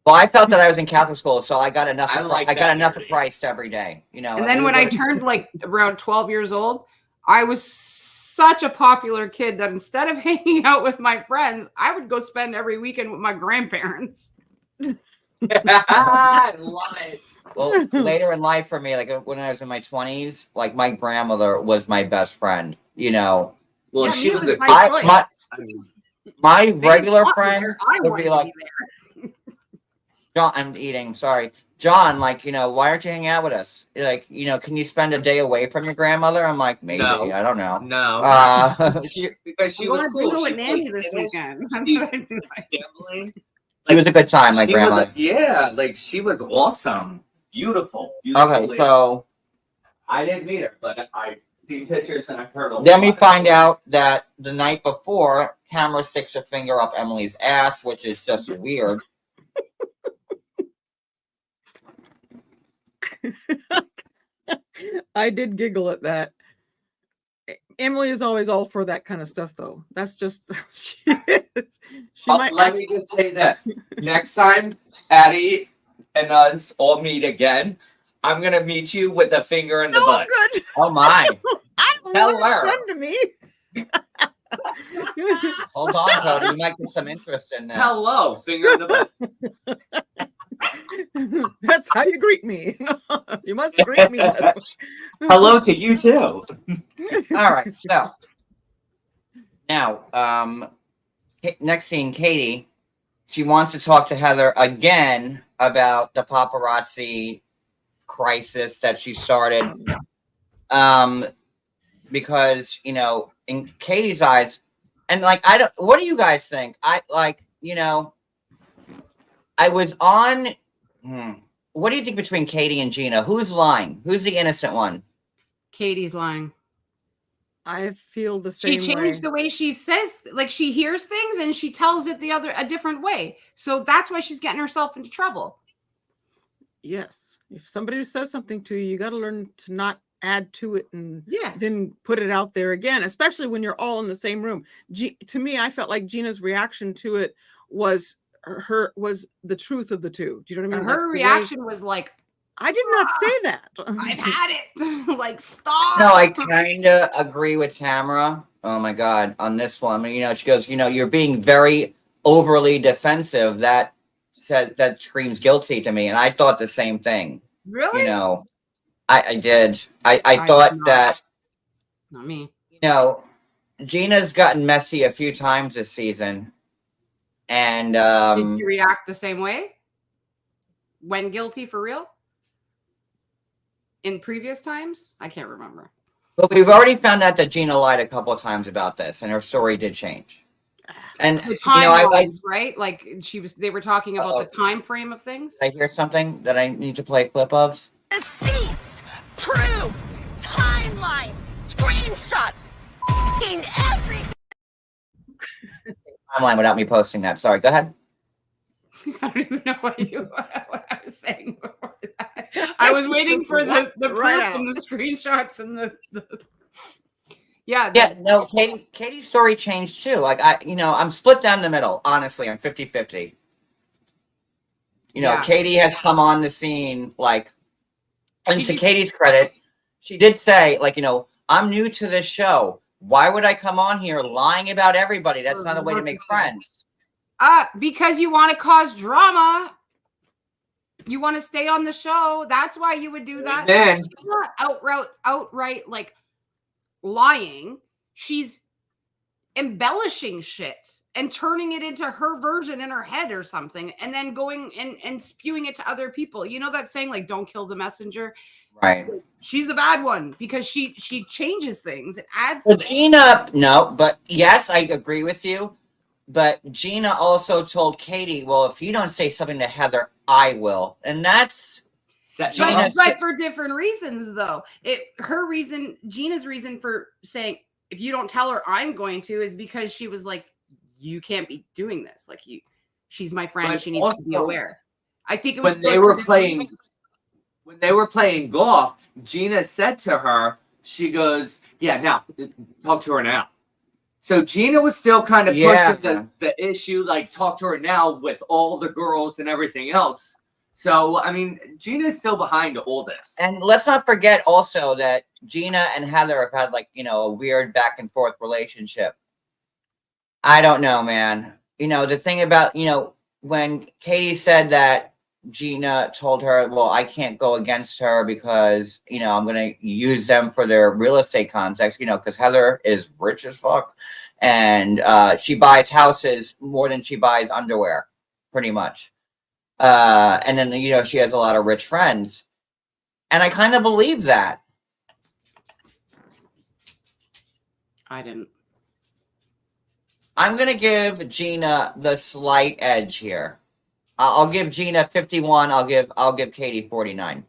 Well, I felt that I was in Catholic school, so I got enough. I like I got that enough nerdy. of Christ every day. You know. And then when I turned like around 12 years old, I was such a popular kid that instead of hanging out with my friends, I would go spend every weekend with my grandparents. I love it. Well, later in life for me, like when I was in my 20s, like my grandmother was my best friend. You know. Well, Yeah, she me, was it a was my choice. I mean, My They regular didn't want me friend there. I would wanted be to like, be there. John, I'm eating. Sorry, John. Like, you know, why aren't you hanging out with us? Like, you know, can you spend a day away from your grandmother? I'm like, maybe. No. I don't know. no. Because she I'm was going to cool. bingo She with Nanny played this tennis, weekend. That's she- what I'd be like. gambling. She was a good time, my She grandma. was, yeah, like she was awesome. Beautiful. Beautiful Okay, lady. so I didn't meet her, but I seen pictures and I heard a then we lot find of out that the night before, Tamara sticks her finger up Emily's ass, which is just weird. I did giggle at that. Emily is always all for that kind of stuff, though. That's just she might. Let me just say this: next time Addie and us all meet again, I'm gonna meet you with a finger in the Oh, butt. good. Oh my! I don't Tell know what her. it's done to me. Hold on, Cody. You might get some interest in that. Hello, finger in the butt. That's how you greet me. You must greet me. that way. Hello to you too. All right, so now, next scene, Katie. She wants to talk to Heather again about the paparazzi crisis that she started. Because, you know, in Katie's eyes, and like, what do you guys think? I was on, what do you think between Katie and Gina? Who's lying? Who's the innocent one? Katie's lying. I feel the She same changed way. the way she says, like she hears things and she tells it a different way. So that's why she's getting herself into trouble. Yes. If somebody says something to you, you got to learn to not add to it and Yeah. then put it out there again, especially when you're all in the same room. To me, I felt like Gina's reaction to it was the truth of the two. Do you know what I mean? Her Like, the way- reaction was like, I did not say that. I've had it. Like, stop. No, I kind of agree with Tamara. Oh my God, on this one, you know, she goes, you know, you're being very overly defensive. That screams guilty to me, and I thought the same thing. Really? You know, I did. I I thought did not. that, Not me. you know, Gina's gotten messy a few times this season, and Did you react the same way? When guilty for real? In previous times? I can't remember. but we've already found out that Gina lied a couple of times about this, and her story did change. And The you know, time right? Like they were talking about Uh-oh. the time frame of things. I hear something that I need to play a clip of. Receipts, proof, timeline, screenshots, everything. Timeline without me posting that. Sorry, go ahead. I don't even know what I was saying before that. I was waiting for the proof Right and the screenshots and the Yeah, no, Katie's story changed too. Like I'm split down the middle. Honestly, I'm 50-50. Yeah. Katie has come on the scene, like, and to just- Katie's credit, she did say, like, I'm new to this show. Why would I come on here lying about everybody? That's not a way to make friends. Because you want to cause drama. You want to stay on the show. That's why you would do that. Then She's not outright like lying. She's embellishing shit and turning it into her version in her head or something, and then going and spewing it to other people. You know that saying, like, don't kill the messenger? Right. She's a bad one because she changes things and adds Well, things. Gina, no, but yes, I agree with you. But Gina also told Katie, well, if you don't say something to Heather, I will. And that's But for different reasons, though. Gina's reason for saying, if you don't tell her I'm going to, is because she was like, you can't be doing this. Like, she's my friend. But She needs to be also, aware. I think it was when they were playing golf, Gina said to her, she goes, yeah, now talk to her now. So Gina was still kind of pushing the issue, like, talk to her now with all the girls and everything else. So, I mean, Gina's still behind all this. And let's not forget also that Gina and Heather have had, like, a weird back and forth relationship. I don't know, man. The thing about, when Katie said that Gina told her, well, I can't go against her because, I'm going to use them for their real estate context, because Heather is rich as fuck. And she buys houses more than she buys underwear, pretty much. And then, she has a lot of rich friends. And I kind of believe that. I didn't. I'm going to give Gina the slight edge here. I'll give Gina 51. I'll give Katie 49.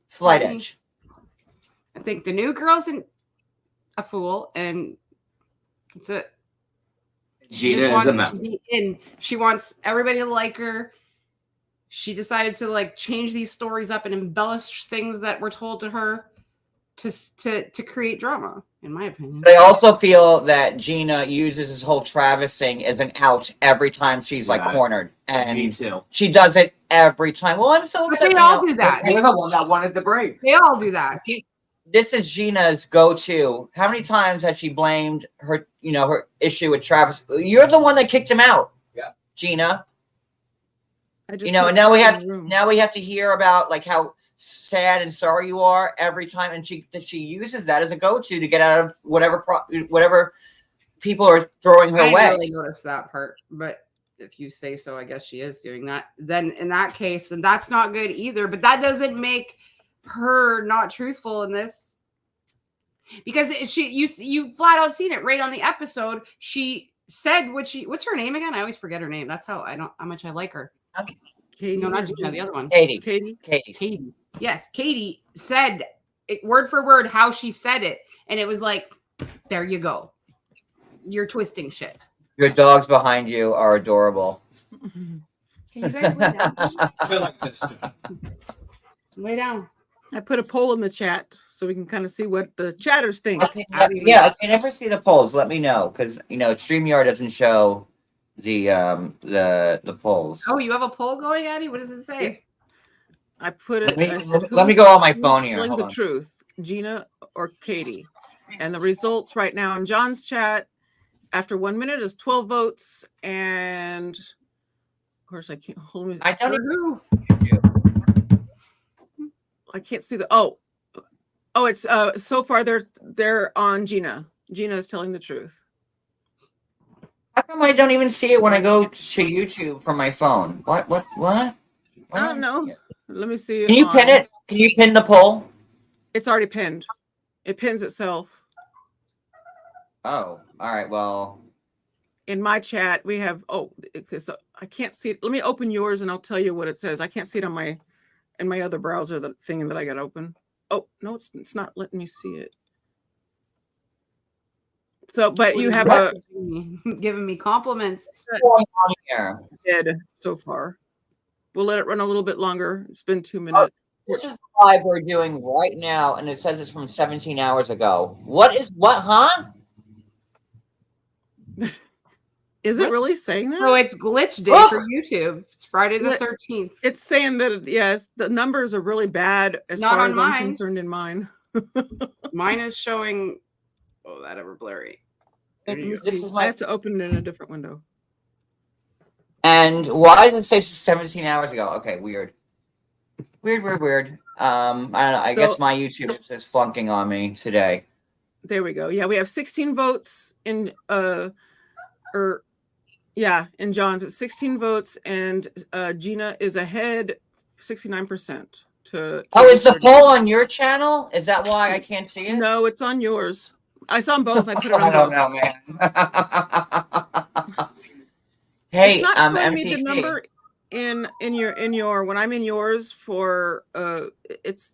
Slight edge. I think the new girl's a fool, and that's it. Gina is a mess. She wants everybody to like her. She decided to, like, change these stories up and embellish things that were told to her to create drama, in my opinion. But I also feel that Gina uses this whole Travis thing as an out every time she's like cornered, and Me too. she does it every time. Well, I'm so But upset. they all do that. You're the one that wanted the break. They all do that. This is Gina's go-to. How many times has she blamed her, her issue with Travis? You're the one that kicked him out. Yeah, Gina. I just And now we have to hear about, like, how sad and sorry you are every time, and she uses that as a go-to to get out of whatever people are throwing her I way. didn't really notice that part, but if you say so, I guess she is doing that. Then in that case, then that's not good either. But that doesn't make her not truthful in this, because you flat out seen it right on the episode. She said what's her name again? I always forget her name. That's how much I like her. Katie, No, not Gina, the other one. Katie. Yes, Katie said it word for word how she said it, and it was like, there you go. You're twisting shit. Your dogs behind you are adorable. Can you guys lay down? I like this. Lay down. I put a poll in the chat so we can kind of see what the chatters think. Okay, yeah, if you never see the polls, let me know, because StreamYard doesn't show the polls. Oh, you have a poll going, Addie? What does it say? I put it. Let me go on my phone here. Telling Hold the on. truth, Gina or Katie, and the results right now in John's chat after 1 minute is 12 votes, and of course I can't hold me. I don't even. I can't see the it's so far they're on Gina. Gina is telling the truth. How come I don't even see it when I go to YouTube from my phone? What? I don't know. Let me see. Can you pin it? Can you pin the poll? It's already pinned. It pins itself. Oh, all right. Well, in my chat we have because I can't see it. Let me open yours and I'll tell you what it says. I can't see it on in my other browser, the thing that I got open. Oh no, it's not letting me see it. So, but you have What? giving me compliments. What's going on here? dead so far. We'll let it run a little bit longer. It's been 2 minutes. This is the live we're doing right now, and it says it's from 17 hours ago. What, huh? Is it really saying that? So it's glitch day for YouTube. It's Friday the 13th. It's saying that the numbers are really bad as Not far on as I'm mine. concerned in mine. Mine is showing. Oh, that ever blurry. Let me This see. is I have to open it in a different window. And why does it say 17 hours ago? Okay, weird. Weird. I don't know. I guess my YouTube is flunking on me today. There we go. Yeah, we have 16 votes in in John's it's 16 votes, and Gina is ahead 69% to. Oh, is the poll on your channel? Is that why I can't see it? No, it's on yours. I saw them both. I put it on I don't both. know, man. Hey, It's not showing me the MTT. number in your when I'm in yours for it's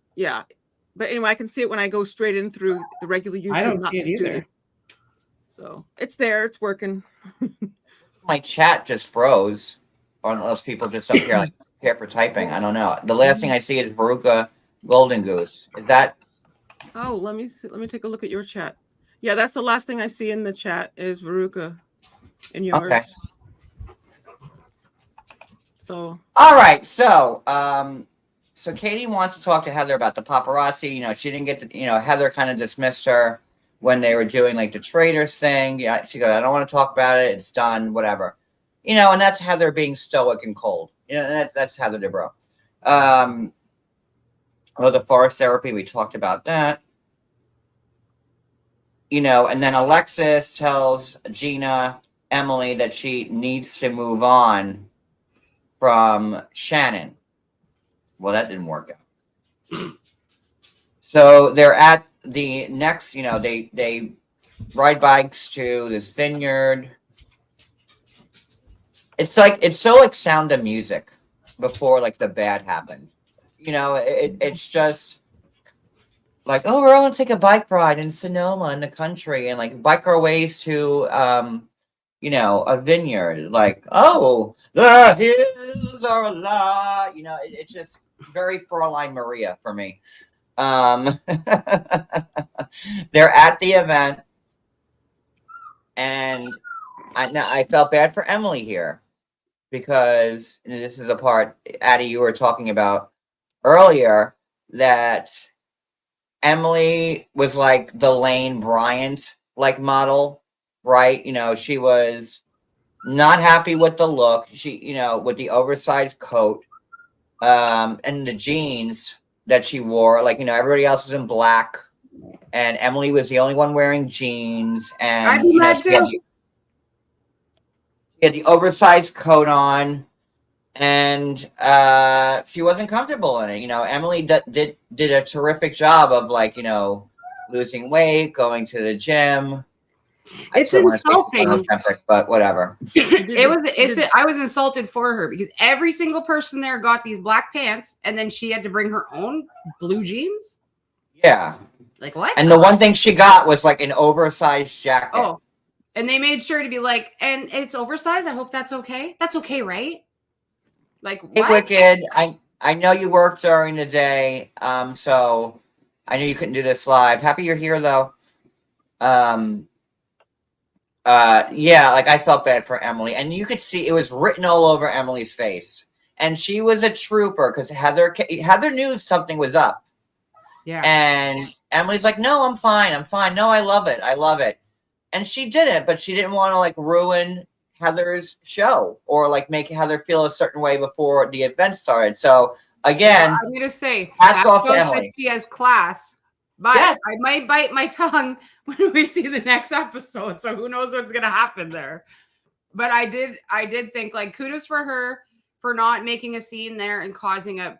but anyway, I can see it when I go straight in through the regular YouTube. I don't not see it the studio. either. So it's there, it's working. My chat just froze. Unless people just don't care for typing. I don't know. The last thing I see is Veruca Golden Goose. Is that? Oh, let me see. Let me take a look at your chat. Yeah, that's the last thing I see in the chat is Veruca in yours. Okay. So All right. So Katie wants to talk to Heather about the paparazzi. She didn't get to, Heather kind of dismissed her when they were doing like the traders thing. Yeah, she goes, I don't want to talk about it. It's done, whatever. And that's Heather being stoic and cold. That's Heather Dubrow. The forest therapy, we talked about that. And then Alexis tells Gina, Emily, that she needs to move on from Shannon. Well, that didn't work out. So they're at the next, they ride bikes to this vineyard. It's so like Sound of Music before like the bad happened. It's just like, oh, we're going to take a bike ride in Sonoma in the country and like bike our ways to, a vineyard. Like, oh, the hills are alive. It's just very Fräulein Maria for me. They're at the event, and I felt bad for Emily here because this is the part, Addie, you were talking about earlier, that Emily was like the Lane Bryant like model, right? She was not happy with the look. She, with the oversized coat, and the jeans that she wore, like, everybody else was in black, and Emily was the only one wearing jeans, and I do that too. she had the oversized coat on, and she wasn't comfortable in it. Emily did a terrific job of like, losing weight, going to the gym. It's insulting, but whatever. I was insulted for her because every single person there got these black pants, and then she had to bring her own blue jeans. Yeah. Like what? And the one thing she got was like an oversized jacket. Oh, and they made sure to be like, and it's oversized. I hope that's okay. That's okay, right? Like, hey, what? Wicked, I know you work during the day, so I knew you couldn't do this live. Happy you're here though. Like I felt bad for Emily, and you could see it was written all over Emily's face, and she was a trooper because Heather knew something was up. Yeah. And Emily's like, no, I'm fine. No, I love it. And she didn't, but she didn't want to like ruin Heather's show or like make Heather feel a certain way before the event started. So again, I'm gonna say hats off to Emily. She has class, but yes. I might bite my tongue when we see the next episode. So who knows what's gonna happen there? But I did think like kudos for her for not making a scene there and causing a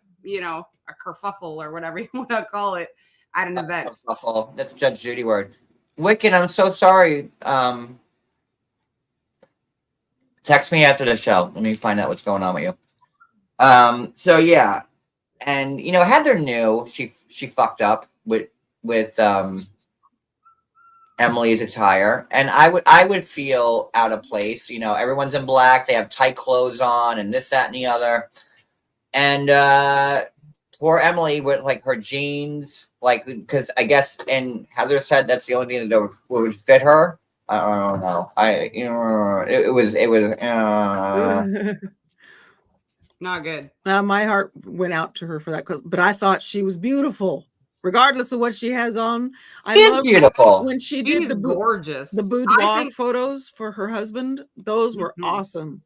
kerfuffle or whatever you want to call it at an event. Kerfuffle. That's Judge Judy word. Wicked, I'm so sorry. Text me after the show. Let me find out what's going on with you. So yeah, And Heather knew she fucked up with Emily's attire, and I would feel out of place. Everyone's in black, they have tight clothes on, and this, that, and the other. And poor Emily with like her jeans, like, because I guess, and Heather said that's the only thing that would fit her. I don't know. It was Not good. My heart went out to her for that, but I thought she was beautiful, regardless of what she has on. I She's love beautiful. when she did She's gorgeous. the I boudoir think- photos for her husband. Those were Mhm. awesome.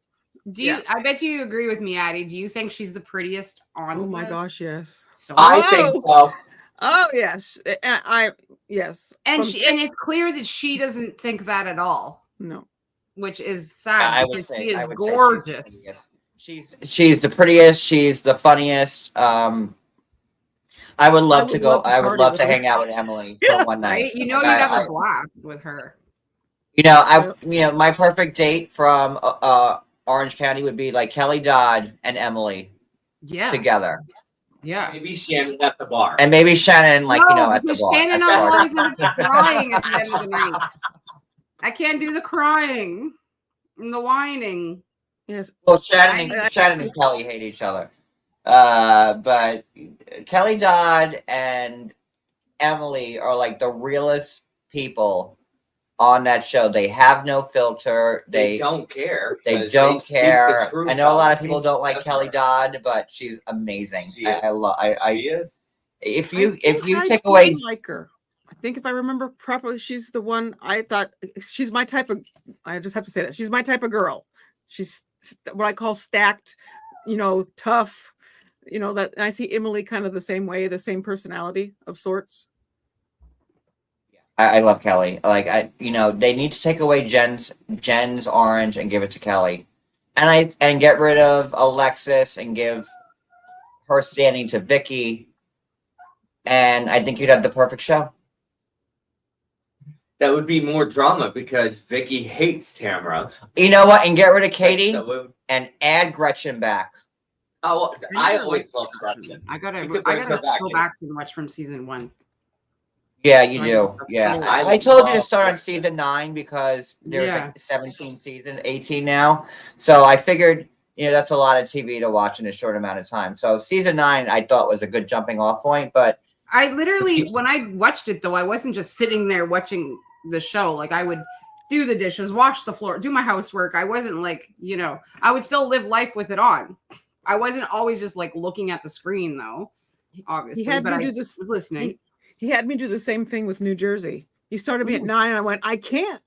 Do you? I bet you agree with me, Addie. Do you think she's the prettiest on? Oh my the- gosh, yes. So I think so. Oh yes, yes. and From and it's clear that she doesn't think that at all, no. which is sad I would because say she is I would say gorgeous. she's the prettiest. She's the funniest. I would love to go. I would party love with to her. hang out with Emily for one night. Right? You'd have a blast with her. My perfect date from Orange County would be like Kelly Dodd and Emily Yeah. together, Yeah. Maybe Shannon at the bar. and maybe Shannon, at the because bar. Shannon at the bar. always ends up crying at the end of the night. I can't do the crying and the whining. Yes. Well, Shannon and Kelly hate each other, but Kelly Dodd and Emily are like the realest people on that show. They have no filter. They don't care. They 'cause don't speak the care. truth I know a lot of about people me. don't like Kelly Dodd, but she's amazing. She is. I love. She is. If I you think take I away, did like her. I think if I remember properly, she's the one I thought she's my type of. I just have to say that she's my type of girl. She's what I call stacked, tough. That, and I see Emily kind of the same way, the same personality of sorts. I love Kelly. Like they need to take away Jen's orange and give it to Kelly, and get rid of Alexis and give her standing to Vicky, and I think you'd have the perfect show. That would be more drama because Vicky hates Tamara. You know what? And get rid of Katie So and add Gretchen back. I always loved Gretchen. I gotta You could bring her back go in. back and watch from season 1. Yeah, you So I do. think Yeah, that's I told you to love start on Gretchen. season 9 because there's Yeah. like 17 seasons, 18 now. So I figured, that's a lot of TV to watch in a short amount of time. So season 9, I thought was a good jumping off point. But I literally, when I watched it though, I wasn't just sitting there watching the show. Like I would do the dishes, wash the floor, do my housework. I wasn't like, I would still live life with it on. I wasn't always just like looking at the screen though, obviously. He had but me I do this. was listening. He had me do the same thing with New Jersey. He started me at 9, and I went, I can't.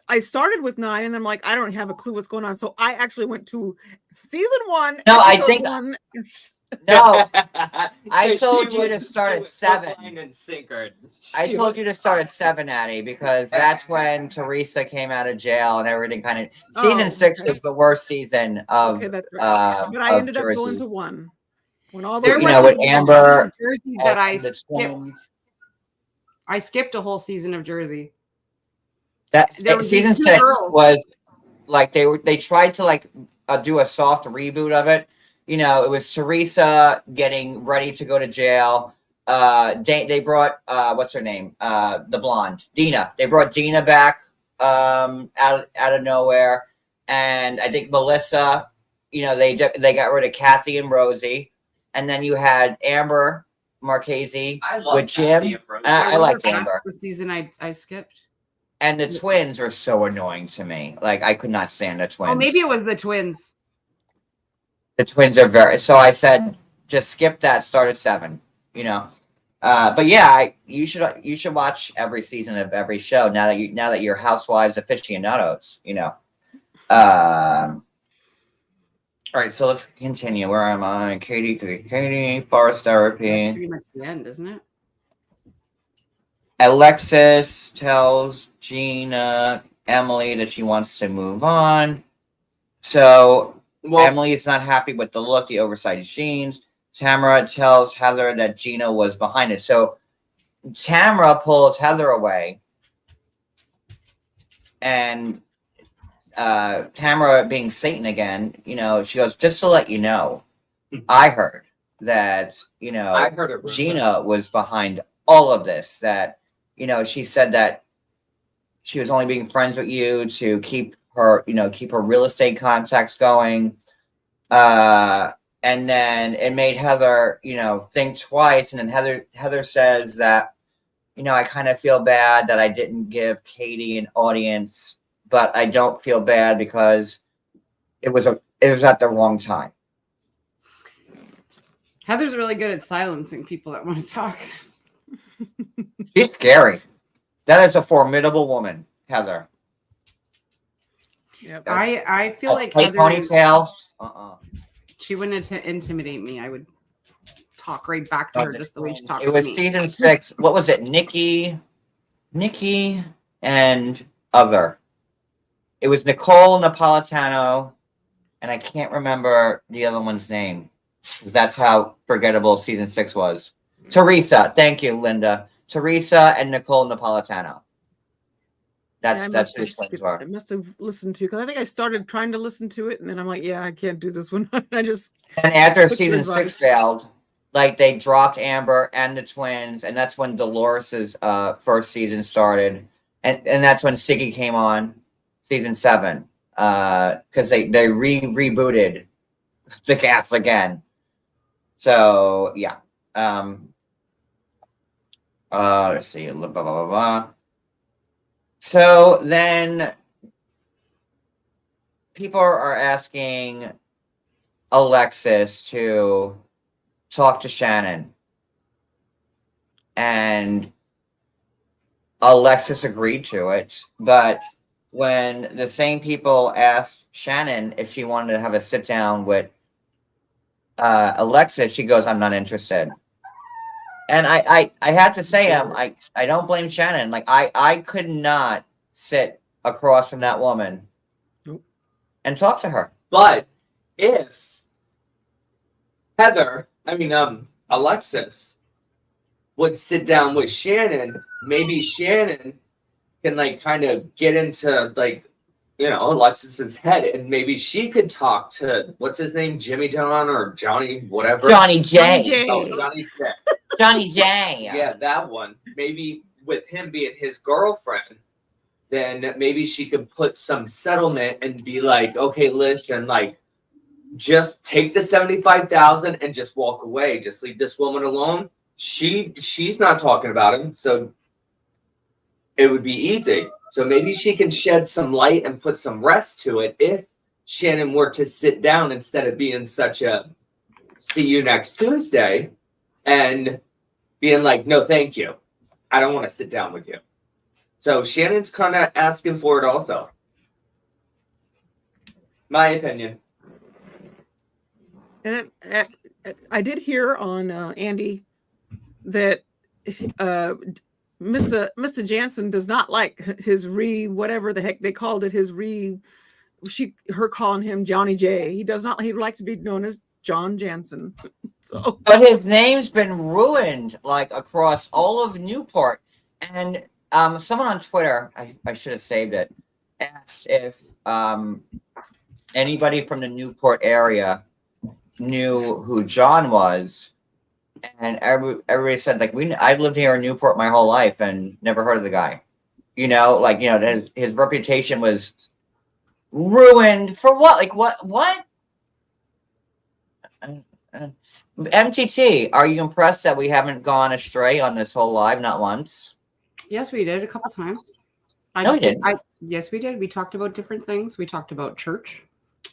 I started with 9, and I'm like, I don't have a clue what's going on. So I actually went to season 1. No, I episode think- 1. no, I She told you would to start do at it 7. hook, line, and sinker. I told you to start at 7, Addie, because that's when Teresa came out of jail and everything kind of. Season Oh, 6 okay. was the worst season of. Okay, that's right. But I of ended up going Jersey. to 1. When all There the You was know, with a Amber Jersey that I and the skipped. twins. I skipped a whole season of Jersey. That There was season these two 6 girls. was like they tried to do a soft reboot of it. It was Teresa getting ready to go to jail. They brought what's her name? The blonde, Dina. They brought Dina back out of nowhere, and I think Melissa. They got rid of Kathy and Rosie, and then you had Amber Marchese I love with Jim. Kathy and Rose. I liked That's Amber. the season I skipped. And the twins are so annoying to me. Like I could not stand the twins. Oh, maybe it was the twins. The twins are very. So I said, just skip that. Start at 7. But yeah, you should watch every season of every show now that you're housewives aficionados. All right, so let's continue. Where am I? Katie, forest That's therapy. pretty much the end, isn't it? Alexis tells Gina, Emily that she wants to move on. So Emily is not happy with the look, the oversized jeans. Tamara tells Heather that Gina was behind it. So Tamara pulls Heather away. And Tamara, being Satan again, she goes, just to let you know, I heard that, I heard it. Gina was behind all of this. That, she said that she was only being friends with you to keep her real estate contacts going. And then it made Heather, think twice. And then Heather says that, I kind of feel bad that I didn't give Katie an audience, but I don't feel bad because it was at the wrong time. Heather's really good at silencing people that want to talk. She's scary. That is a formidable woman, Heather. Yep. I feel like tight Heather, ponytail. she wouldn't intimidate me. I would talk right back to her just the way she talks It to was me. season 6. What was it? Nikki, and other. It was Nicole Napolitano, and I can't remember the other one's name. Because that's how forgettable season 6 was. Teresa. Thank you, Linda. Teresa and Nicole Napolitano. That's who the twins were. I must have listened to, because I think I started trying to listen to it, and then I'm like, yeah, I can't do this one. I just. And after took your season advice. 6 failed, like they dropped Amber and the twins, and that's when Dolores's first season started, and that's when Siggy came on, season 7, because they rebooted the cast again. So yeah, let's see, blah blah blah blah. So then people are asking Alexis to talk to Shannon, and Alexis agreed to it. But when the same people asked Shannon if she wanted to have a sit down with Alexis, she goes, "I'm not interested." And I have to say, I don't blame Shannon. Like I could not sit across from that woman and talk to her. But if Alexis would sit down with Shannon, maybe Shannon can like kind of get into like, Alexis's head, and maybe she could talk to what's his name, Jimmy John or Johnny whatever. Johnny J. Oh, Johnny J. Johnny J. Yeah, that one. Maybe with him being his girlfriend, then maybe she could put some settlement and be like, okay, listen, like, just take the $75,000 and just walk away. Just leave this woman alone. She's not talking about him, so it would be easy. So maybe she can shed some light and put some rest to it if Shannon were to sit down instead of being such a see you next Tuesday and being like, no, thank you. I don't want to sit down with you. So Shannon's kind of asking for it also. My opinion. And I did hear on Andy that Mr. Jansen does not like his whatever the heck they called it, her calling him Johnny J. He does not. He'd like to be known as John Jansen. So, but his name's been ruined like across all of Newport. And someone on Twitter, I should have saved it, asked if anybody from the Newport area knew who John was. And everybody said, like, I've lived here in Newport my whole life and never heard of the guy. His reputation was ruined for what? Like, what? MTT, are you impressed that we haven't gone astray on this whole live? Not once. Yes, we did a couple times. No, we didn't. Yes, we did. We talked about different things. We talked about church.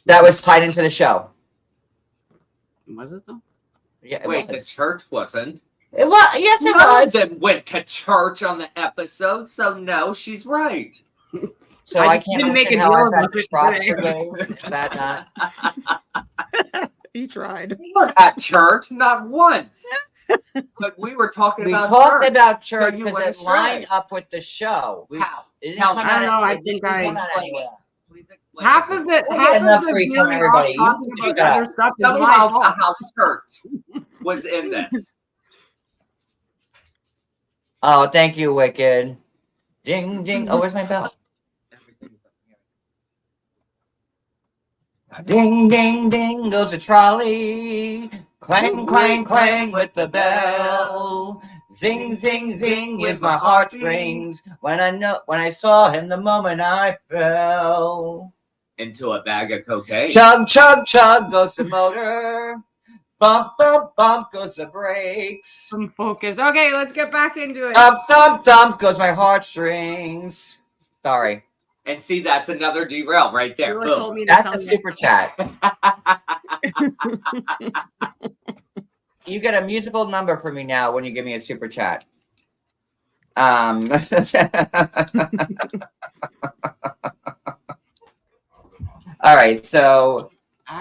That was tied into the show. Was it though? Yeah, it Wait, was. the church wasn't. It was. Yes, it None was. of them went to church on the episode, so no, she's right. So I I just can't didn't make a understand how deal I about it got today. Is that not? he tried. We were at church, not once. But we were talking We about talked church. about church So you because went it astray. lined up with the show. How? It didn't Tell come me. out I don't know, of- I it think didn't I- come out anywhere. Please explain Half it. of the We'll half get enough of the free from really everybody. off You talking can about shut other stuff is Tell me my how fault. a house church was in this. Oh, thank you, Wicked. Ding, ding. Oh, where's my bell? Ding, ding, ding goes the trolley. Clang, clang, clang with the bell. Zing, zing, zing is my heartstrings. When I saw him the moment I fell. Into a bag of cocaine. Chug, chug, chug goes the motor. Bump, bump, bump goes the brakes. Some focus. Okay, let's get back into it. Dump, dump, dump goes my heartstrings. Sorry. And see, that's another derail right there. Sheila Boom. told me to That's tell a you. super chat. You get a musical number for me now when you give me a super chat. All right, so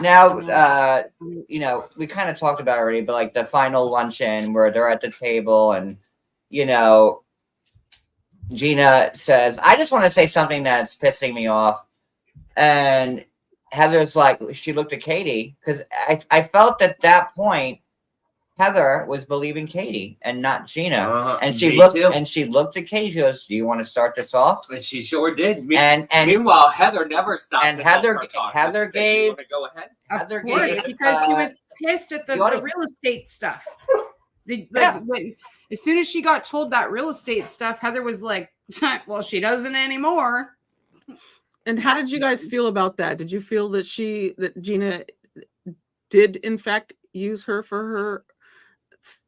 now you know, we kind of talked about it already, but like the final luncheon where they're at the table and you know, Gina says, I just want to say something that's pissing me off. And Heather's like, she looked at Katie because I felt at that point Heather was believing Katie and not Gina. And she looked at Katie. She goes, do you want to start this off? And she sure did. And meanwhile, Heather never stops. And Heather gave. Go ahead. Heather Of course, gave, because she was pissed at the real estate stuff. As soon as she got told that real estate stuff, Heather was like, well, she doesn't anymore. And how did you guys feel about that? Did you feel that Gina did in fact use her for her,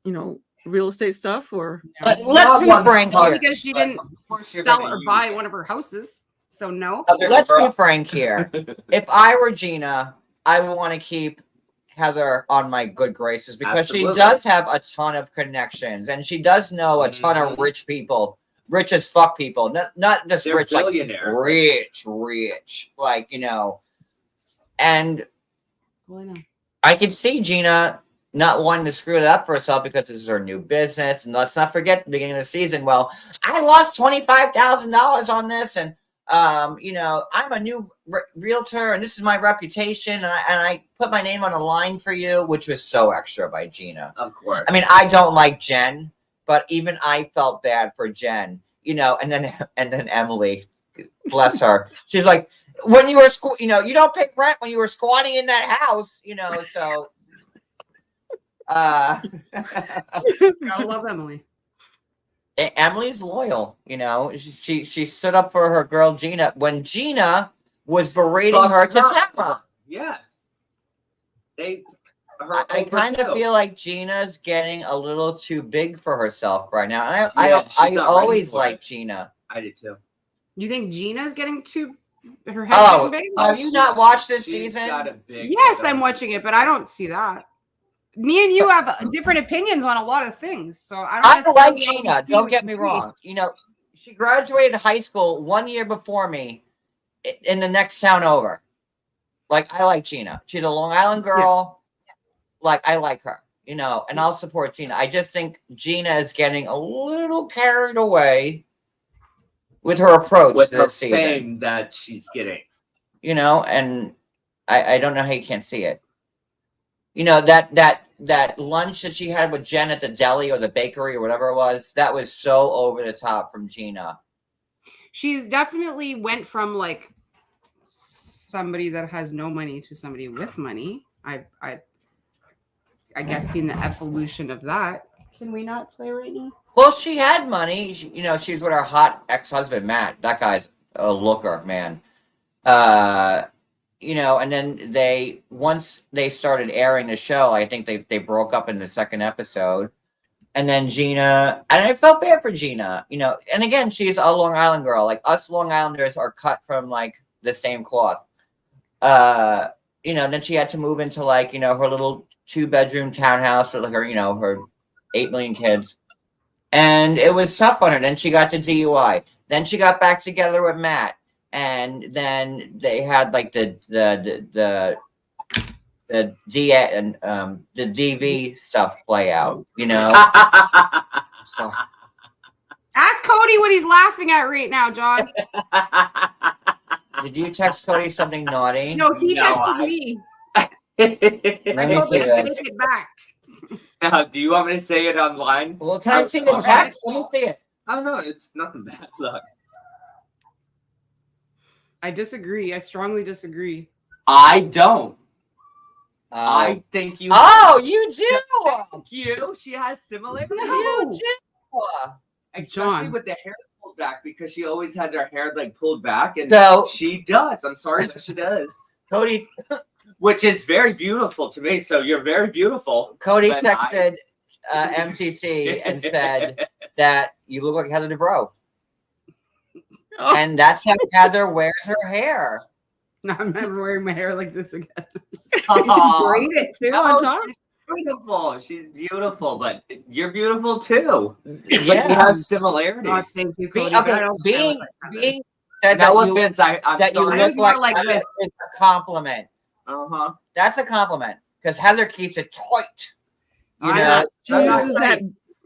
you know, real estate stuff? Or let's be frank here. Because she didn't sell or buy one of her houses. So no. Let's be frank here. If I were Gina, I would want to keep Heather on my good graces because she does have a ton of connections and she does know a ton of rich people, rich as fuck people, not just rich, like rich, like, you know. And I can see Gina not wanting to screw it up for herself because this is her new business. And let's not forget the beginning of the season. Well, I lost $25,000 on this, and you know, I'm a new realtor, and this is my reputation, and I put my name on a line for you, which was so extra by Gina. Of course. I mean, I don't like Jen, but even I felt bad for Jen, you know. And then Emily, bless her, she's like, when you were you know, you don't pay rent when you were squatting in that house, you know. So, gotta love Emily. Emily's loyal, you know. She stood up for her girl Gina when Gina was berating her to Tamara. Yes. I kind of feel like Gina's getting a little too big for herself right now. And I always liked Gina. I did too. You think Gina's getting too her head getting big? Have you not watched this season? Yes, I'm watching it, but I don't see that. Me and you have different opinions on a lot of things, so I like Gina. Don't get me wrong. You know, she graduated high school 1 year before me, in the next town over. Like, I like Gina. She's a Long Island girl. Yeah. Like, I like her. You know, and I'll support Gina. I just think Gina is getting a little carried away with her approach with to the this season fame that she's getting. You know, and I don't know how you can't see it. You know, that lunch that she had with Jen at the deli or the bakery or whatever it was, that was so over the top from Gina. She's definitely went from like somebody that has no money to somebody with money. I guess seen the evolution of that. Can we not play right now? Well, she had money. You know, she was with her hot ex-husband, Matt. That guy's a looker, man. You know, and then once they started airing the show, I think they broke up in the second episode. And then Gina, and I felt bad for Gina, you know, and again, she's a Long Island girl. Like, us Long Islanders are cut from like the same cloth. You know, and then she had to move into like, you know, her little 2-bedroom townhouse with her, you know, her 8 million kids. And it was tough on her. Then she got the DUI. Then she got back together with Matt. And then they had like the DV stuff play out, you know. So ask Cody what he's laughing at right now, John. Did you text Cody something naughty? No, he texted me. Let me see this. Take it back. Do you want me to say it online? Well, can I see the text? Let me see it. I don't know. It's nothing bad. Look. I disagree. I strongly disagree. I don't. I think you. Oh, you do. Thank you. She has similarities. You do. Especially John. with the hair pulled back because she always has her hair like pulled back, and So she does. I'm sorry, but she does. Cody Which is very beautiful to me. So you're very beautiful. But texted MTT and said that you look like Heather Dubrow. Oh, And that's how Heather wears her hair. I'm never wearing my hair like this again. Aw. Braid it too on top. She's beautiful. She's beautiful, but you're beautiful too. But you Yeah. have similarities. Oh, thank you, Being, Cody. okay, I don't feel being, like being said No that you, offense, I'm that you sorry. I look was more like like Heather this. is a compliment. Uh-huh. That's a compliment because Heather keeps it tight. You I know, know. she I'm not uses that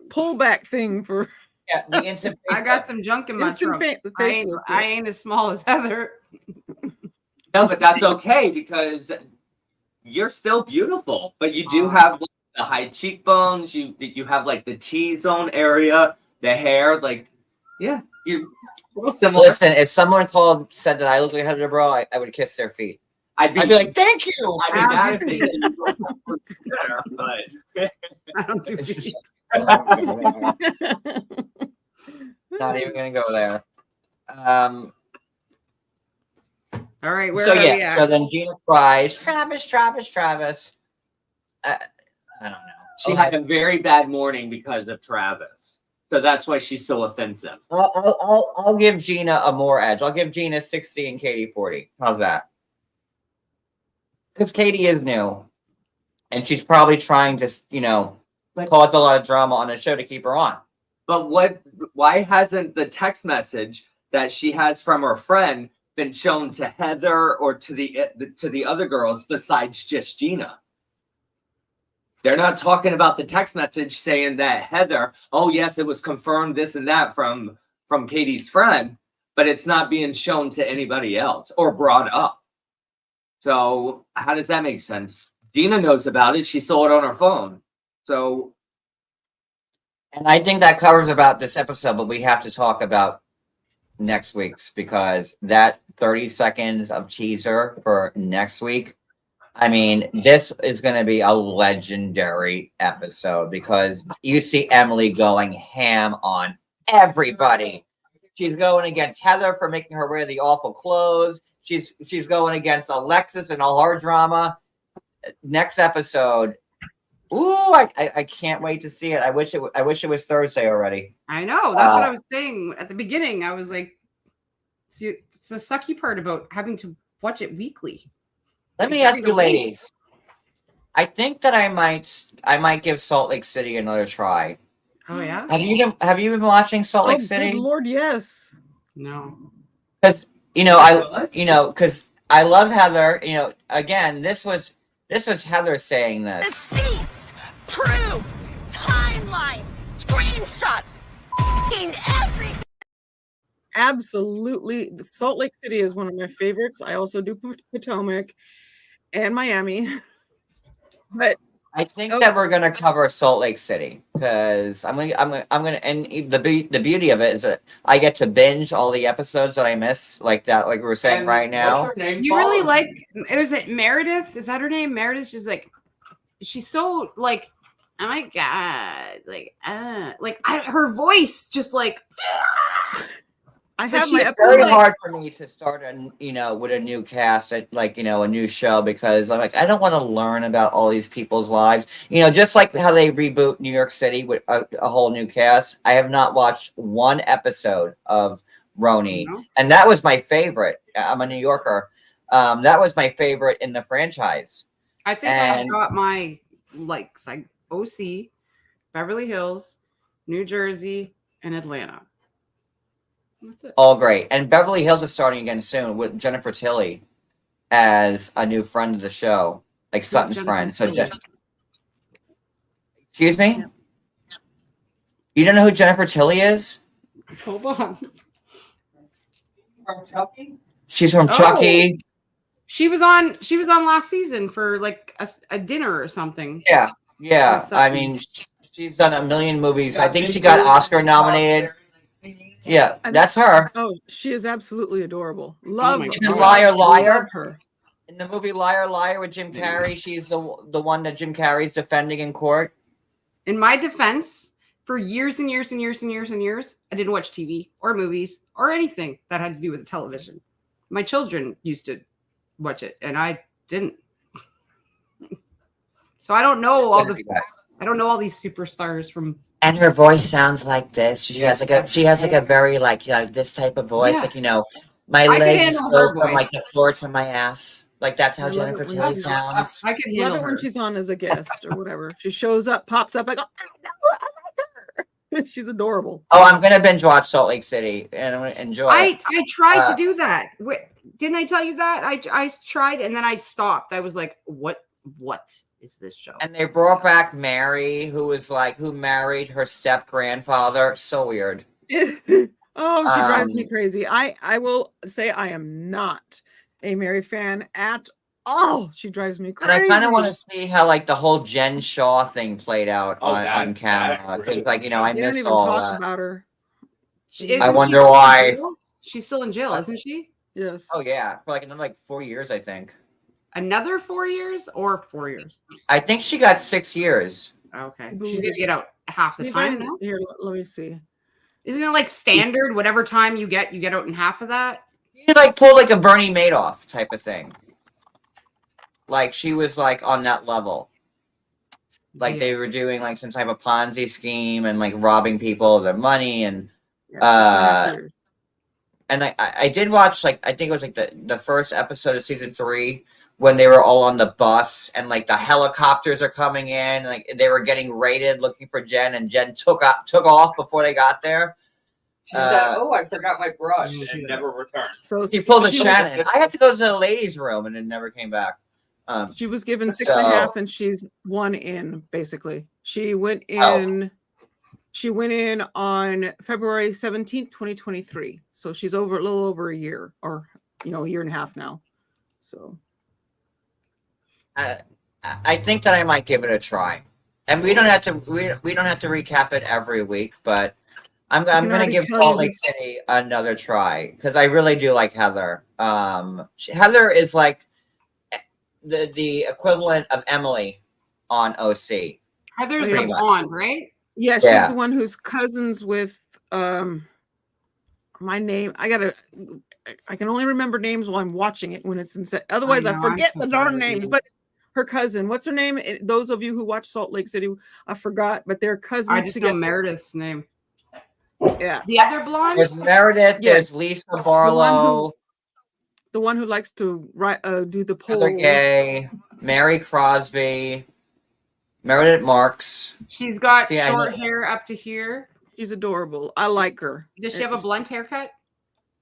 pullback thing for yeah, the instant. I got some junk in my instant trunk. I ain't, Facebook. I ain't as small as Heather. No, but that's okay because you're still beautiful. But you do Aw. have like, the high cheekbones. You have like the T-zone area, the hair. Like, yeah, you're a little similar. Listen, if someone said that I look like Heather Dubrow, I would kiss their feet. I'd I'd be like, "Thank you." I'd be mad if they said you look better, but I don't do feet. Not even gonna go there. All right, where So are we yeah, at? so then Gina cries, Travis. I don't know. she had a very bad morning because of Travis. So that's why she's so offensive. I'll give Gina a more edge. I'll give Gina 60 and Katie 40. How's that? Because Katie is new, and she's probably trying to, cause a lot of drama on the show to keep her on. But why hasn't the text message that she has from her friend been shown to Heather or to the other girls besides just Gina? They're not talking about the text message saying that Heather, oh yes, it was confirmed this and that from Katie's friend, but it's not being shown to anybody else or brought up. So how does that make sense? Gina knows about it. She saw it on her phone. So And I think that covers about this episode, but we have to talk about next week's because that 30 seconds of teaser for next week. I mean, this is going to be a legendary episode because you see Emily going ham on everybody. She's going against Heather for making her wear the awful clothes. She's going against Alexis and all her drama. Next episode. Ooh, I can't wait to see it. I wish it was Thursday already. I know. That's what I was saying at the beginning. I was like, see, it's the sucky part about having to watch it weekly. Let me ask you, ladies. I think that I might give Salt Lake City another try. Oh yeah. Have you been watching Salt Lake Oh, City? good Lord, yes. No. Because because I love Heather. Again, this was Heather saying this. Receipts, proof, timeline, screenshots, everything. Absolutely. Salt Lake City is one of my favorites. I also do Potomac and Miami. But I think that we're gonna cover Salt Lake City because I'm gonna and the beauty of it is that I get to binge all the episodes that I miss, like that, like we were saying right now. What's her name? You really like, is it Meredith? Is that her name? Meredith? She's so like, oh my God. Her voice just like, I have It's my very episode. hard for me to start with a new cast at a new show because I'm like, I don't want to learn about all these people's lives. Just like how they reboot New York City with a whole new cast. I have not watched one episode of RHOC, and that was my favorite. I'm a New Yorker. That was my favorite in the franchise. I think I got my likes like OC, Beverly Hills, New Jersey, and Atlanta. That's it. All great. And Beverly Hills is starting again soon with Jennifer Tilly as a new friend of the show, like Sutton's friend. So excuse me? You don't know who Jennifer Tilly is? Hold on. From Chucky? She's from Chucky. She was on last season for like a dinner or something. Yeah. Or something. I mean, she's done a million movies. I think she got Oscar nominated. Yeah, that's her. Oh, she is absolutely adorable. my Love God. She's a liar. Love her. In the movie Liar Liar with Jim Carrey, she's the one that Jim Carrey's defending in court. In my defense, for years and years and years and years and years, I didn't watch TV or movies or anything that had to do with television. My children used to watch it, and I didn't. So I don't know all these superstars from. And her voice sounds like this. She has like a very like this type of voice, Yeah. like my I can legs handle go her from voice. like the floor to my ass. Like that's how I love Jennifer it when Tilly she's- sounds. I can Love handle it when her. she's on as a guest or whatever. She shows up, pops up. I go, I know, I like her. She's adorable. Oh, I'm gonna binge watch Salt Lake City and I'm gonna enjoy it. I tried to do that. Wait, didn't I tell you that? I tried and then I stopped. I was like, what is this show? And they brought back Mary, who married her step grandfather. So weird. Oh, she drives me crazy. I will say I am not a Mary fan at all. She drives me And crazy. I kind of want to see how like the whole Jen Shaw thing played out Oh, on camera because I They don't miss even all talk that. about her. Isn't I she wonder still in why. jail? She's still in jail, isn't she? Yes. Oh yeah, for like another 4 years, I think. Another 4 years or 4 years? I think she got 6 years. Okay. Boo. She's gonna get out half the See, time then- now. Here, let me see. Isn't it like standard? Whatever time you get out in half of that. She like pulled like a Bernie Madoff type of thing. Like she was like on that level. Like Yeah. they were doing like some type of Ponzi scheme and like robbing people of their money and Yeah, years. and I did watch like I think it was like the first episode of season 3 when they were all on the bus and like the helicopters are coming in, like they were getting raided looking for Jen, and Jen took off before they got there. She's like, oh, I forgot my brush, and never returned. So He pulled a she Shannon. I had to go to the ladies' room and it never came back. She was given 6.5, So- and she's 1 in basically. She went Oh. in. She went in on February 17th, 2023. So she's a little over a year, or a year and a half now. So I think that I might give it a try, and we don't have to recap it every week, but I'm can going to already give tell Salt you Lake this- City another try because I really do like Heather. Heather is like the equivalent of Emily on OC. Heather's Pretty the much. blonde, right? yeah, she's Yeah. the one who's cousins with my name. I can only remember names while I'm watching it when it's in set. Otherwise, I know, I'm forget so the bad darn with names. names. But her cousin, what's her name? Those of you who watch Salt Lake City, I forgot, but they're cousins I just know together. Meredith's name. Yeah, The other blonde? There's Meredith. Yeah. There's Lisa Barlow. the one who likes to do the poll. Heather Gay. Mary Crosby. Meredith Marks. She's got See, I short know. hair up to here. She's adorable. I like her. Does she have a blunt haircut?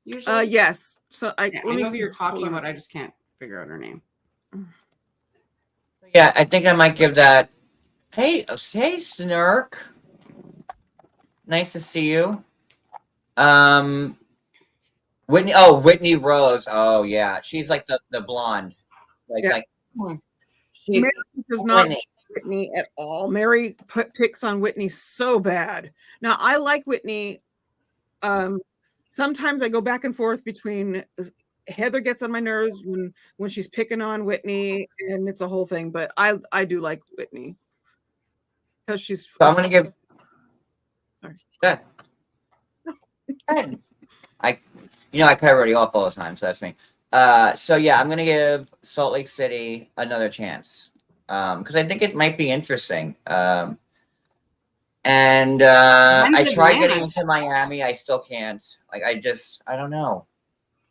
Usually? Yes. So Yeah, let I me know who see. you're talking Hold on. about. I just can't figure out her name. Yeah, I think I might give that. Hey, Snurk. Nice to see you. Whitney Rose. Oh yeah, she's like the blonde. Yeah. She, Mary does not Whitney. Whitney at all. Mary picks on Whitney so bad. Now I like Whitney. Sometimes I go back and forth between Heather gets on my nerves when she's picking on Whitney, and it's a whole thing. But I do like Whitney because she's. So I'm gonna give. Sorry. Good. Good. I cut everybody off all the time, so that's me. So yeah, I'm gonna give Salt Lake City another chance because I think it might be interesting. And I When's tried Atlanta? getting into Miami. I still can't. Like I don't know.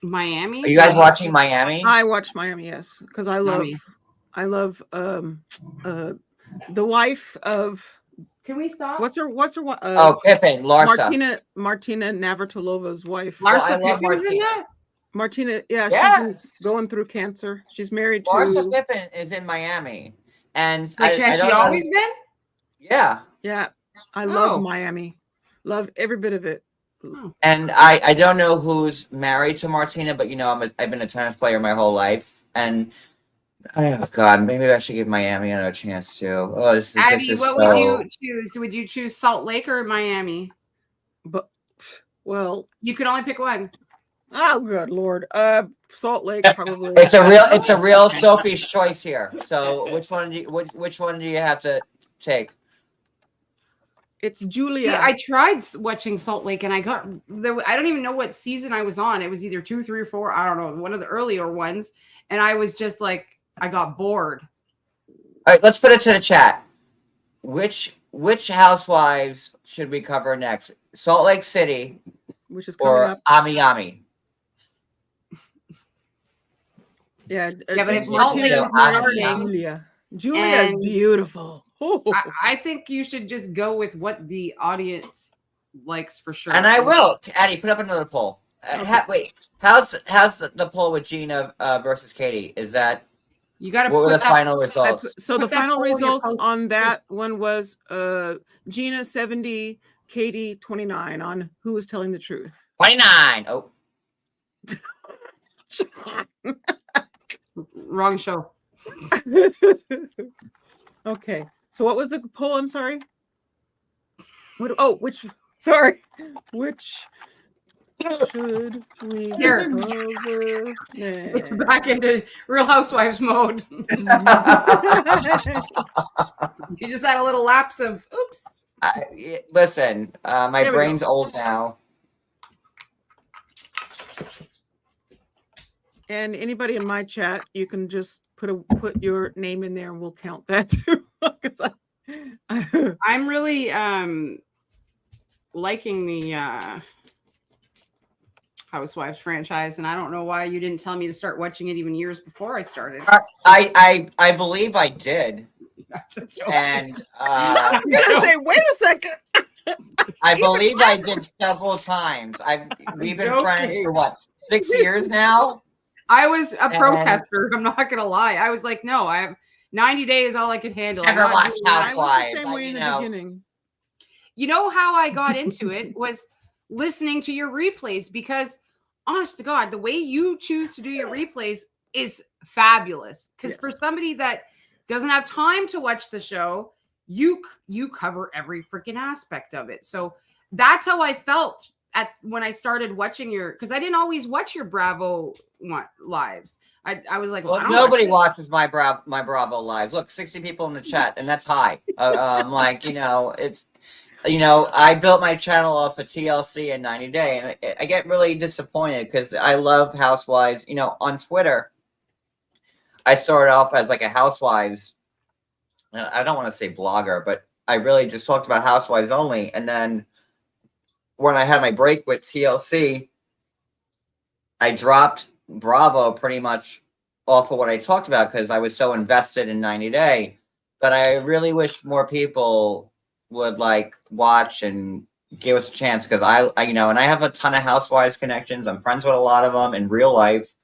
Miami? Are you guys watching Miami? I watch Miami, yes, because I love the wife of Can we stop? what's her Oh, Pippin, Larsa. Martina Navratilova's wife. I Larsa love Pippen's in Martina. that? Martina, yeah, she's Yes. been going through cancer. She's married to Larsa Pippen is in Miami, and Like, has don't she know- always been? Yeah, yeah. I Oh. love Miami. Love every bit of it. and I don't know who's married to Martina, but I've been a tennis player my whole life, and oh god, maybe I should give Miami another chance too. Oh, this Abby, is what so. would you choose? Would you choose Salt Lake or Miami? But well, You could only pick one. Oh, good Lord. Salt Lake, probably. It's a real Sophie's choice here. So which one do you have to take? It's Julia. Yeah, I tried watching Salt Lake, and I don't even know what season I was on. It was either 2, 3, or 4. I don't know, one of the earlier ones, and I was just like, I got bored. All right, let's put it to the chat. Which housewives should we cover next? Salt Lake City which is coming or up. Ami Ami? Yeah, but if Salt Lake is starting, Julia is beautiful. I think you should just go with what the audience likes for sure. And I will. Addie, put up another poll. Wait, how's the poll with Gina versus Katie? Is that you got to? What were the final results? So the final results on that one was Gina 70, Katie 29 on who was telling the truth. 29. Oh, Wrong show. Okay. So what was the poll? I'm sorry. Which should we Here. cover It's next? back into Real Housewives mode. You just had a little lapse of oops. listen, my There we brain's old now. And anybody in my chat, you can just put your name in there and we'll count that too. Because I'm really liking the Housewives franchise, and I don't know why you didn't tell me to start watching it even years before I started. I believe I did. And I'm gonna say, wait a second. I believe I did several times. We've been friends for what, 6 years now? I was a protester. I'm not gonna lie. I was like, no, I have 90 days, all I could handle. Never watched I was Housewives. the same way in the beginning. You know how I got into it was listening to your replays, because honest to God, the way you choose to do your replays is fabulous. Because for somebody that doesn't have time to watch the show, you cover every freaking aspect of it. So that's how I felt when I started watching because I didn't always watch your Bravo lives. I was like, well, nobody watches my Bravo lives. Look, 60 people in the chat, and that's high. It's. I built my channel off of TLC in 90 Day, and I get really disappointed because I love Housewives. On Twitter, I started off as like a Housewives. I don't want to say blogger, but I really just talked about Housewives only. And then when I had my break with TLC, I dropped Bravo pretty much off of what I talked about because I was so invested in 90 Day. But I really wish more people would watch and give us a chance, because I and I have a ton of Housewives connections. I'm friends with a lot of them in real life,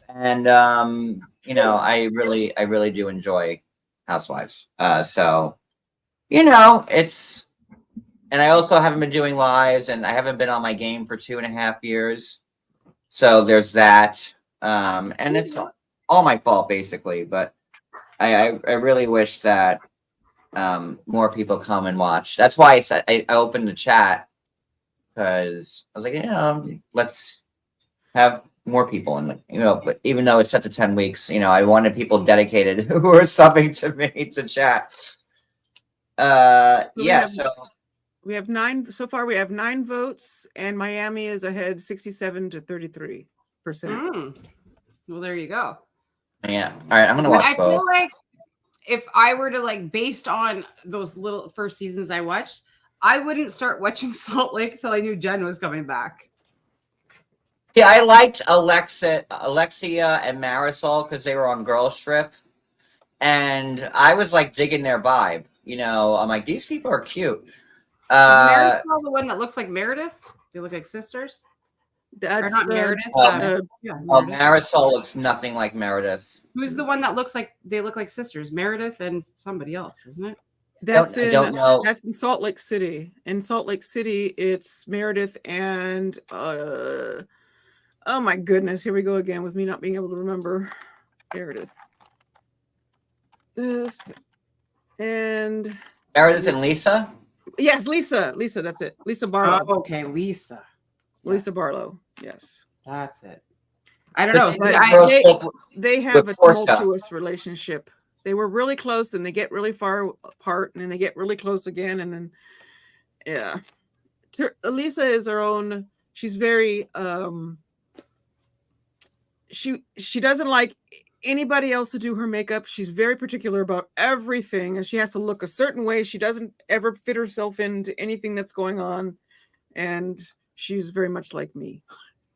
and I really do enjoy Housewives. So it's, and I also haven't been doing lives, and I haven't been on my game for 2.5 years. So there's that, and it's all my fault basically. But I really wish that more people come and watch. That's why I said I opened the chat, because I was like, let's have more people. And but even though it's set to 10 weeks, I wanted people dedicated who are subbing to me to chat. We have 9 so far. We have 9 votes, and Miami is ahead 67 to 33%. Well, there you go. Yeah. All right, I'm gonna watch both. I feel like if I were to based on those little first seasons I watched, I wouldn't start watching Salt Lake till I knew Jen was coming back. Yeah, I liked Alexia and Marisol because they were on Girl Strip, and I was digging their vibe. I'm like, these people are cute. Is Marisol the one that looks like Meredith? They look like sisters. That's not Meredith. Meredith. Marisol looks nothing like Meredith. Who's the one that looks like they look like sisters? Meredith and somebody else, isn't it? That's I don't know. That's in Salt Lake City. In Salt Lake City, it's Meredith and oh my goodness, here we go again with me not being able to remember Meredith. And Meredith and Lisa? Yes, Lisa. Lisa, that's it. Lisa Barlow. Oh, okay, Lisa. Lisa Barlow. Yes. That's it. I don't The know. Vineyard But girls stick They have a with Portia. tumultuous relationship. They were really close, and they get really far apart, and then they get really close again, and then yeah. Elisa is her own. She's very she doesn't like anybody else to do her makeup. She's very particular about everything, and she has to look a certain way. She doesn't ever fit herself into anything that's going on, and she's very much like me.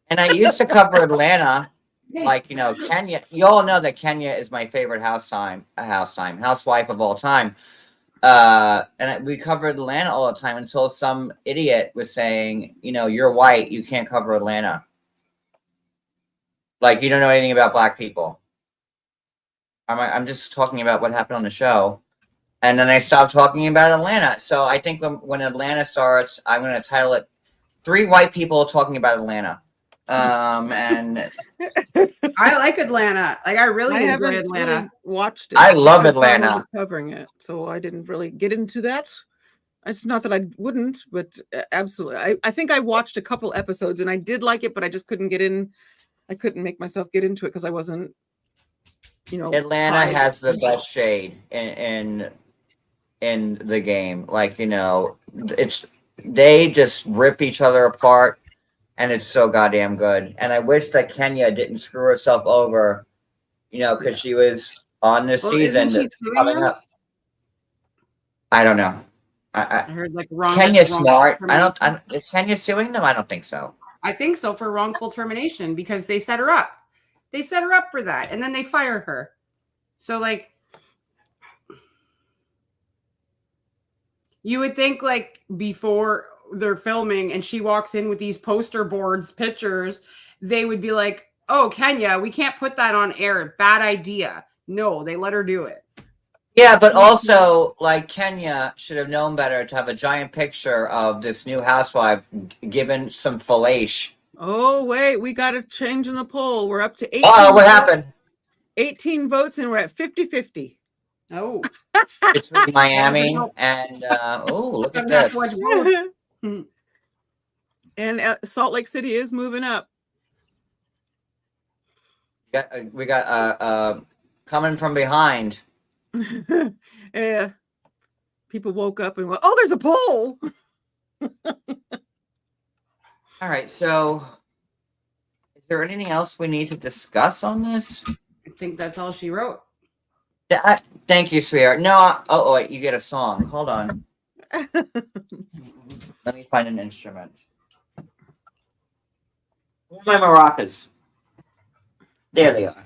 And I used to cover Atlanta, like, you know, Kenya. You all know that Kenya is my favorite housewife of all time. We covered Atlanta all the time until some idiot was saying, you know, you're white, you can't cover Atlanta. Like, you don't know anything about black people. I'm just talking about what happened on the show. And then I stopped talking about Atlanta. So I think when Atlanta starts, I'm going to title it 3 White People Talking About Atlanta. And I like Atlanta. Like, I really enjoy haven't Atlanta. really watched it. I love because I Atlanta. wasn't covering it, so I didn't really get into that. It's not that I wouldn't, but absolutely. I think I watched a couple episodes and I did like it, but I just couldn't get in. I couldn't make myself get into it because I wasn't, you know. Atlanta has the best shade in the game. Like, you know, they just rip each other apart, and it's so goddamn good. And I wish that Kenya didn't screw herself over, you know, because she was on this season coming up. I don't know. I heard like wrong. Kenya's wrong smart. termination. Is Kenya suing them? I don't think so. I think so, for wrongful termination, because they set her up. They set her up for that, and then they fire her. So, like, you would think, like, before they're filming and she walks in with these poster boards, pictures, they would be like, oh, Kenya, we can't put that on air. Bad idea. No, they let her do it. Yeah, but also, like, Kenya should have known better to have a giant picture of this new housewife given some fellation. Oh, wait, we got a change in the poll. We're up to 18. Oh, what happened? 18 votes, and we're at 50-50. Oh. Between Miami and, look at this. And Salt Lake City is moving up. We got coming from behind. Yeah. People woke up and went, oh, there's a poll. All right, so is there anything else we need to discuss on this? I think that's all she wrote. Thank you, sweetheart. No, wait, you get a song. Hold on. Let me find an instrument. Where are my maracas? There they are.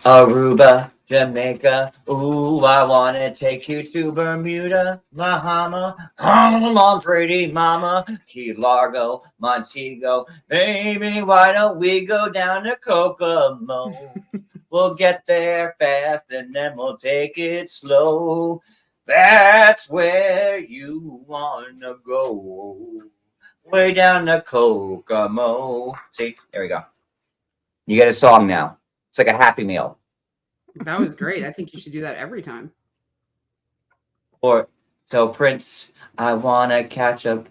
Aruba, Jamaica. Ooh, I want to take you to Bermuda, Bahama. Come on, pretty mama. Key Largo, Montego. Baby, why don't we go down to Kokomo? We'll get there fast and then we'll take it slow. That's where you want to go. Way down to Kokomo. See, there we go. You get a song now. It's like a Happy Meal. That was great. I think you should do that every time. Or, so Prince, I want to catch a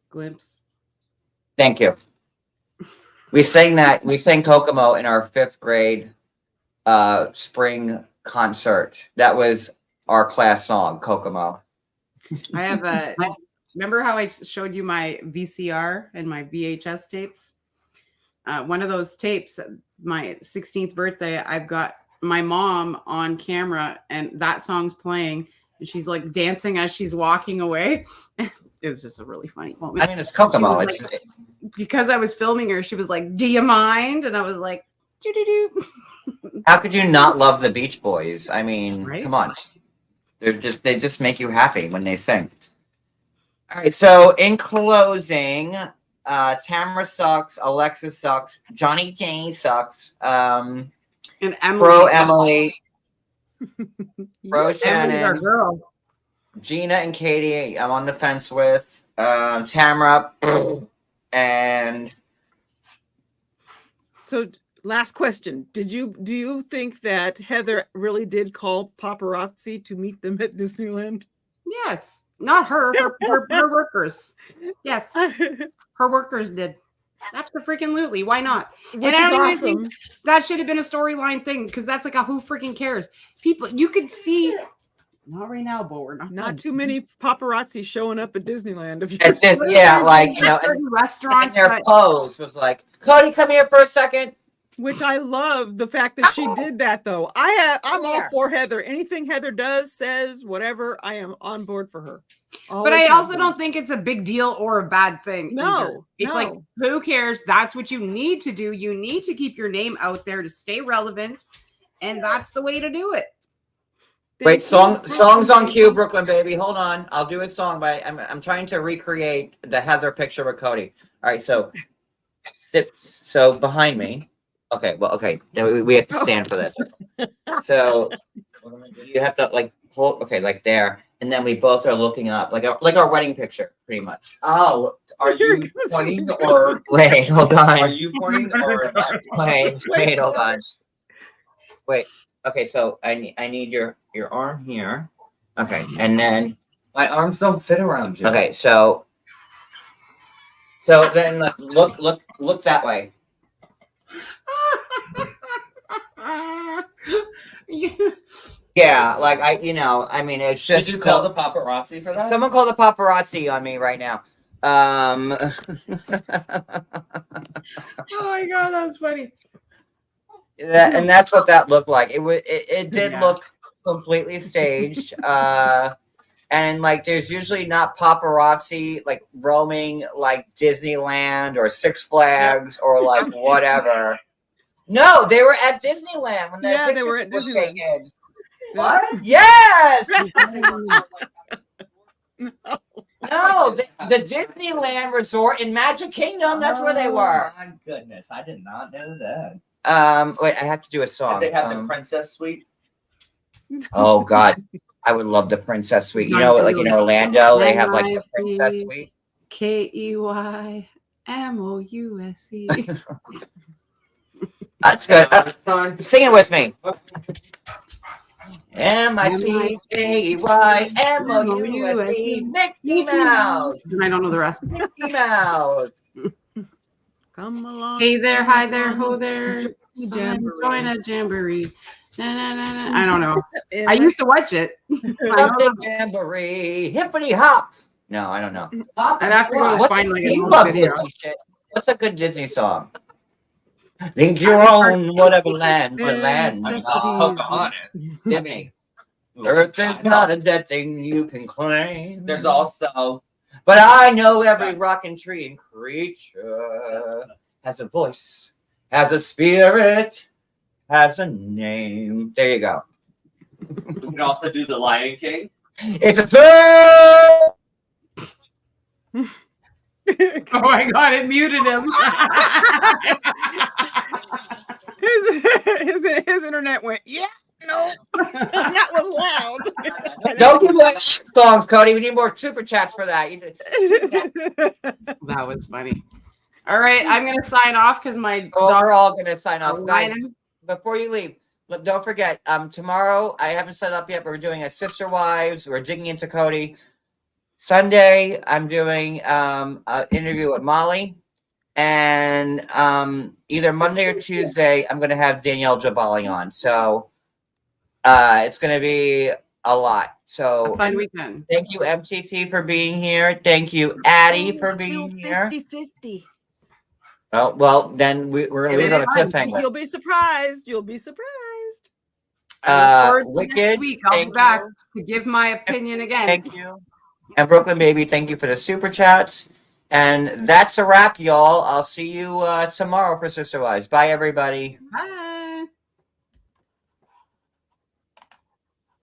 glimpse. Thank you. We sang Kokomo in our 5th grade spring concert. That was our class song, Kokomo. I have remember how I showed you my VCR and my VHS tapes? One of those tapes, my 16th birthday, I've got my mom on camera and that song's playing and she's like dancing as she's walking away. It was just a really funny moment. I mean, it's Kokomo. Like, because I was filming her, she was like, do you mind? And I was like, doo-doo-doo. How could you not love the Beach Boys? I mean, Right? Come on. They just make you happy when they sing. All right, so in closing, Tamara sucks, Alexis sucks, Johnny J sucks, And Emily. Pro Emily, Pro Emily's our Shannon, girl. Gina and Katie, I'm on the fence with, Tamara, and So, last question. Do you think that Heather really did call paparazzi to meet them at Disneyland? Yes. Not her. Her workers. Yes. Her workers did. Absolutely. Why not? Which And is I don't even think awesome. that should have been a storyline thing because that's like a who freaking cares. People, you could see. Not right now, but we're not. Not too many paparazzi showing up at Disneyland. If you It's just, yeah, like, you know, certain and restaurants, their but pose was like, Cody, come here for a second. which I love the fact that she did that though. I'm all Yeah. for Heather. Anything Heather does, says, whatever, I am on board for her. but Always I have also been. don't think it's a big deal or a bad thing. No, either. It's like, no. who cares? That's what you need to do. You need to keep your name out there to stay relevant, and that's the way to do it. Wait, Thank you, songs on Brooklyn cue, baby. Brooklyn baby. Hold on, I'll do a song, but I'm trying to recreate the Heather picture with Cody. All right, so so behind me. Okay, well, okay, now we have to stand for this. So you have to like hold, okay, like there, and then we both are looking up, like our wedding picture, pretty much. Oh, are Here you goes pointing my- or Wait, hold are on. you pointing or? Wait, hold on. Wait. Okay, so I need your arm here. Okay, and then My arms don't fit around you. okay, so then look that way. Yeah, like I mean, it's Did just you call the paparazzi for that? someone call the paparazzi on me right now. Oh my god, that was funny. And that's what that looked like. It did Yeah. look completely staged. And like there's usually not paparazzi like roaming like Disneyland or Six Flags or like whatever. No, they were at Disneyland when the Yeah, they pictures were at Disneyland. taken. What? Yes. No, the Disneyland Resort in Magic Kingdom. That's where they were. Oh my goodness, I did not know that. Wait, I have to do a song. Did they have the princess suite? Oh God, I would love the princess suite. You know, like in Orlando, they have like the princess suite. KEYMOUSE. That's good. Son, Sing it with me. MICKEYMOUSE. Mickey Mouse. I don't know the rest. Mickey Mouse. Come along. Hey there, hi there, ho there. Join the Son, jamboree. join a jamboree. Na, na, na, na. I don't know. And I used to watch it. I know Something jamboree. Hippity hop. No, I don't know. I'd have to go to What's find like you an love old video. Disney shit? What's a good Disney song? Think you're on whatever land, but land. Pocahontas. Disney. Earth is not a dead thing you can claim. There's also But I know every rock and tree and creature has a voice, has a spirit, has a name. There you go. we can also do the Lion King. It's a turn. Oh my god, it muted him. his internet went, yeah, no, that was loud. Don't give away songs, Cody. We need more super chats for that. That was funny. All right, I'm gonna sign off because my We're all gonna sign off, guys. whining. Before you leave, don't forget. Tomorrow I haven't set up yet. But we're doing a Sister Wives. We're digging into Cody. Sunday I'm doing an interview with Molly, and either Monday or Tuesday I'm gonna have Danielle Jabali on. So it's gonna be a lot. So A fun weekend. thank you MTT for being here. Thank you Addie for being here. 50-50. Oh well, then we're gonna leave on a cliffhanger. You'll be surprised. You'll be surprised. I look forward to Wicked, next week. I'll thank be back you. to give my opinion again. Thank you. And Brooklyn Baby, thank you for the super chats. And that's a wrap, y'all. I'll see you tomorrow for Sister Wives. Bye, everybody. Bye.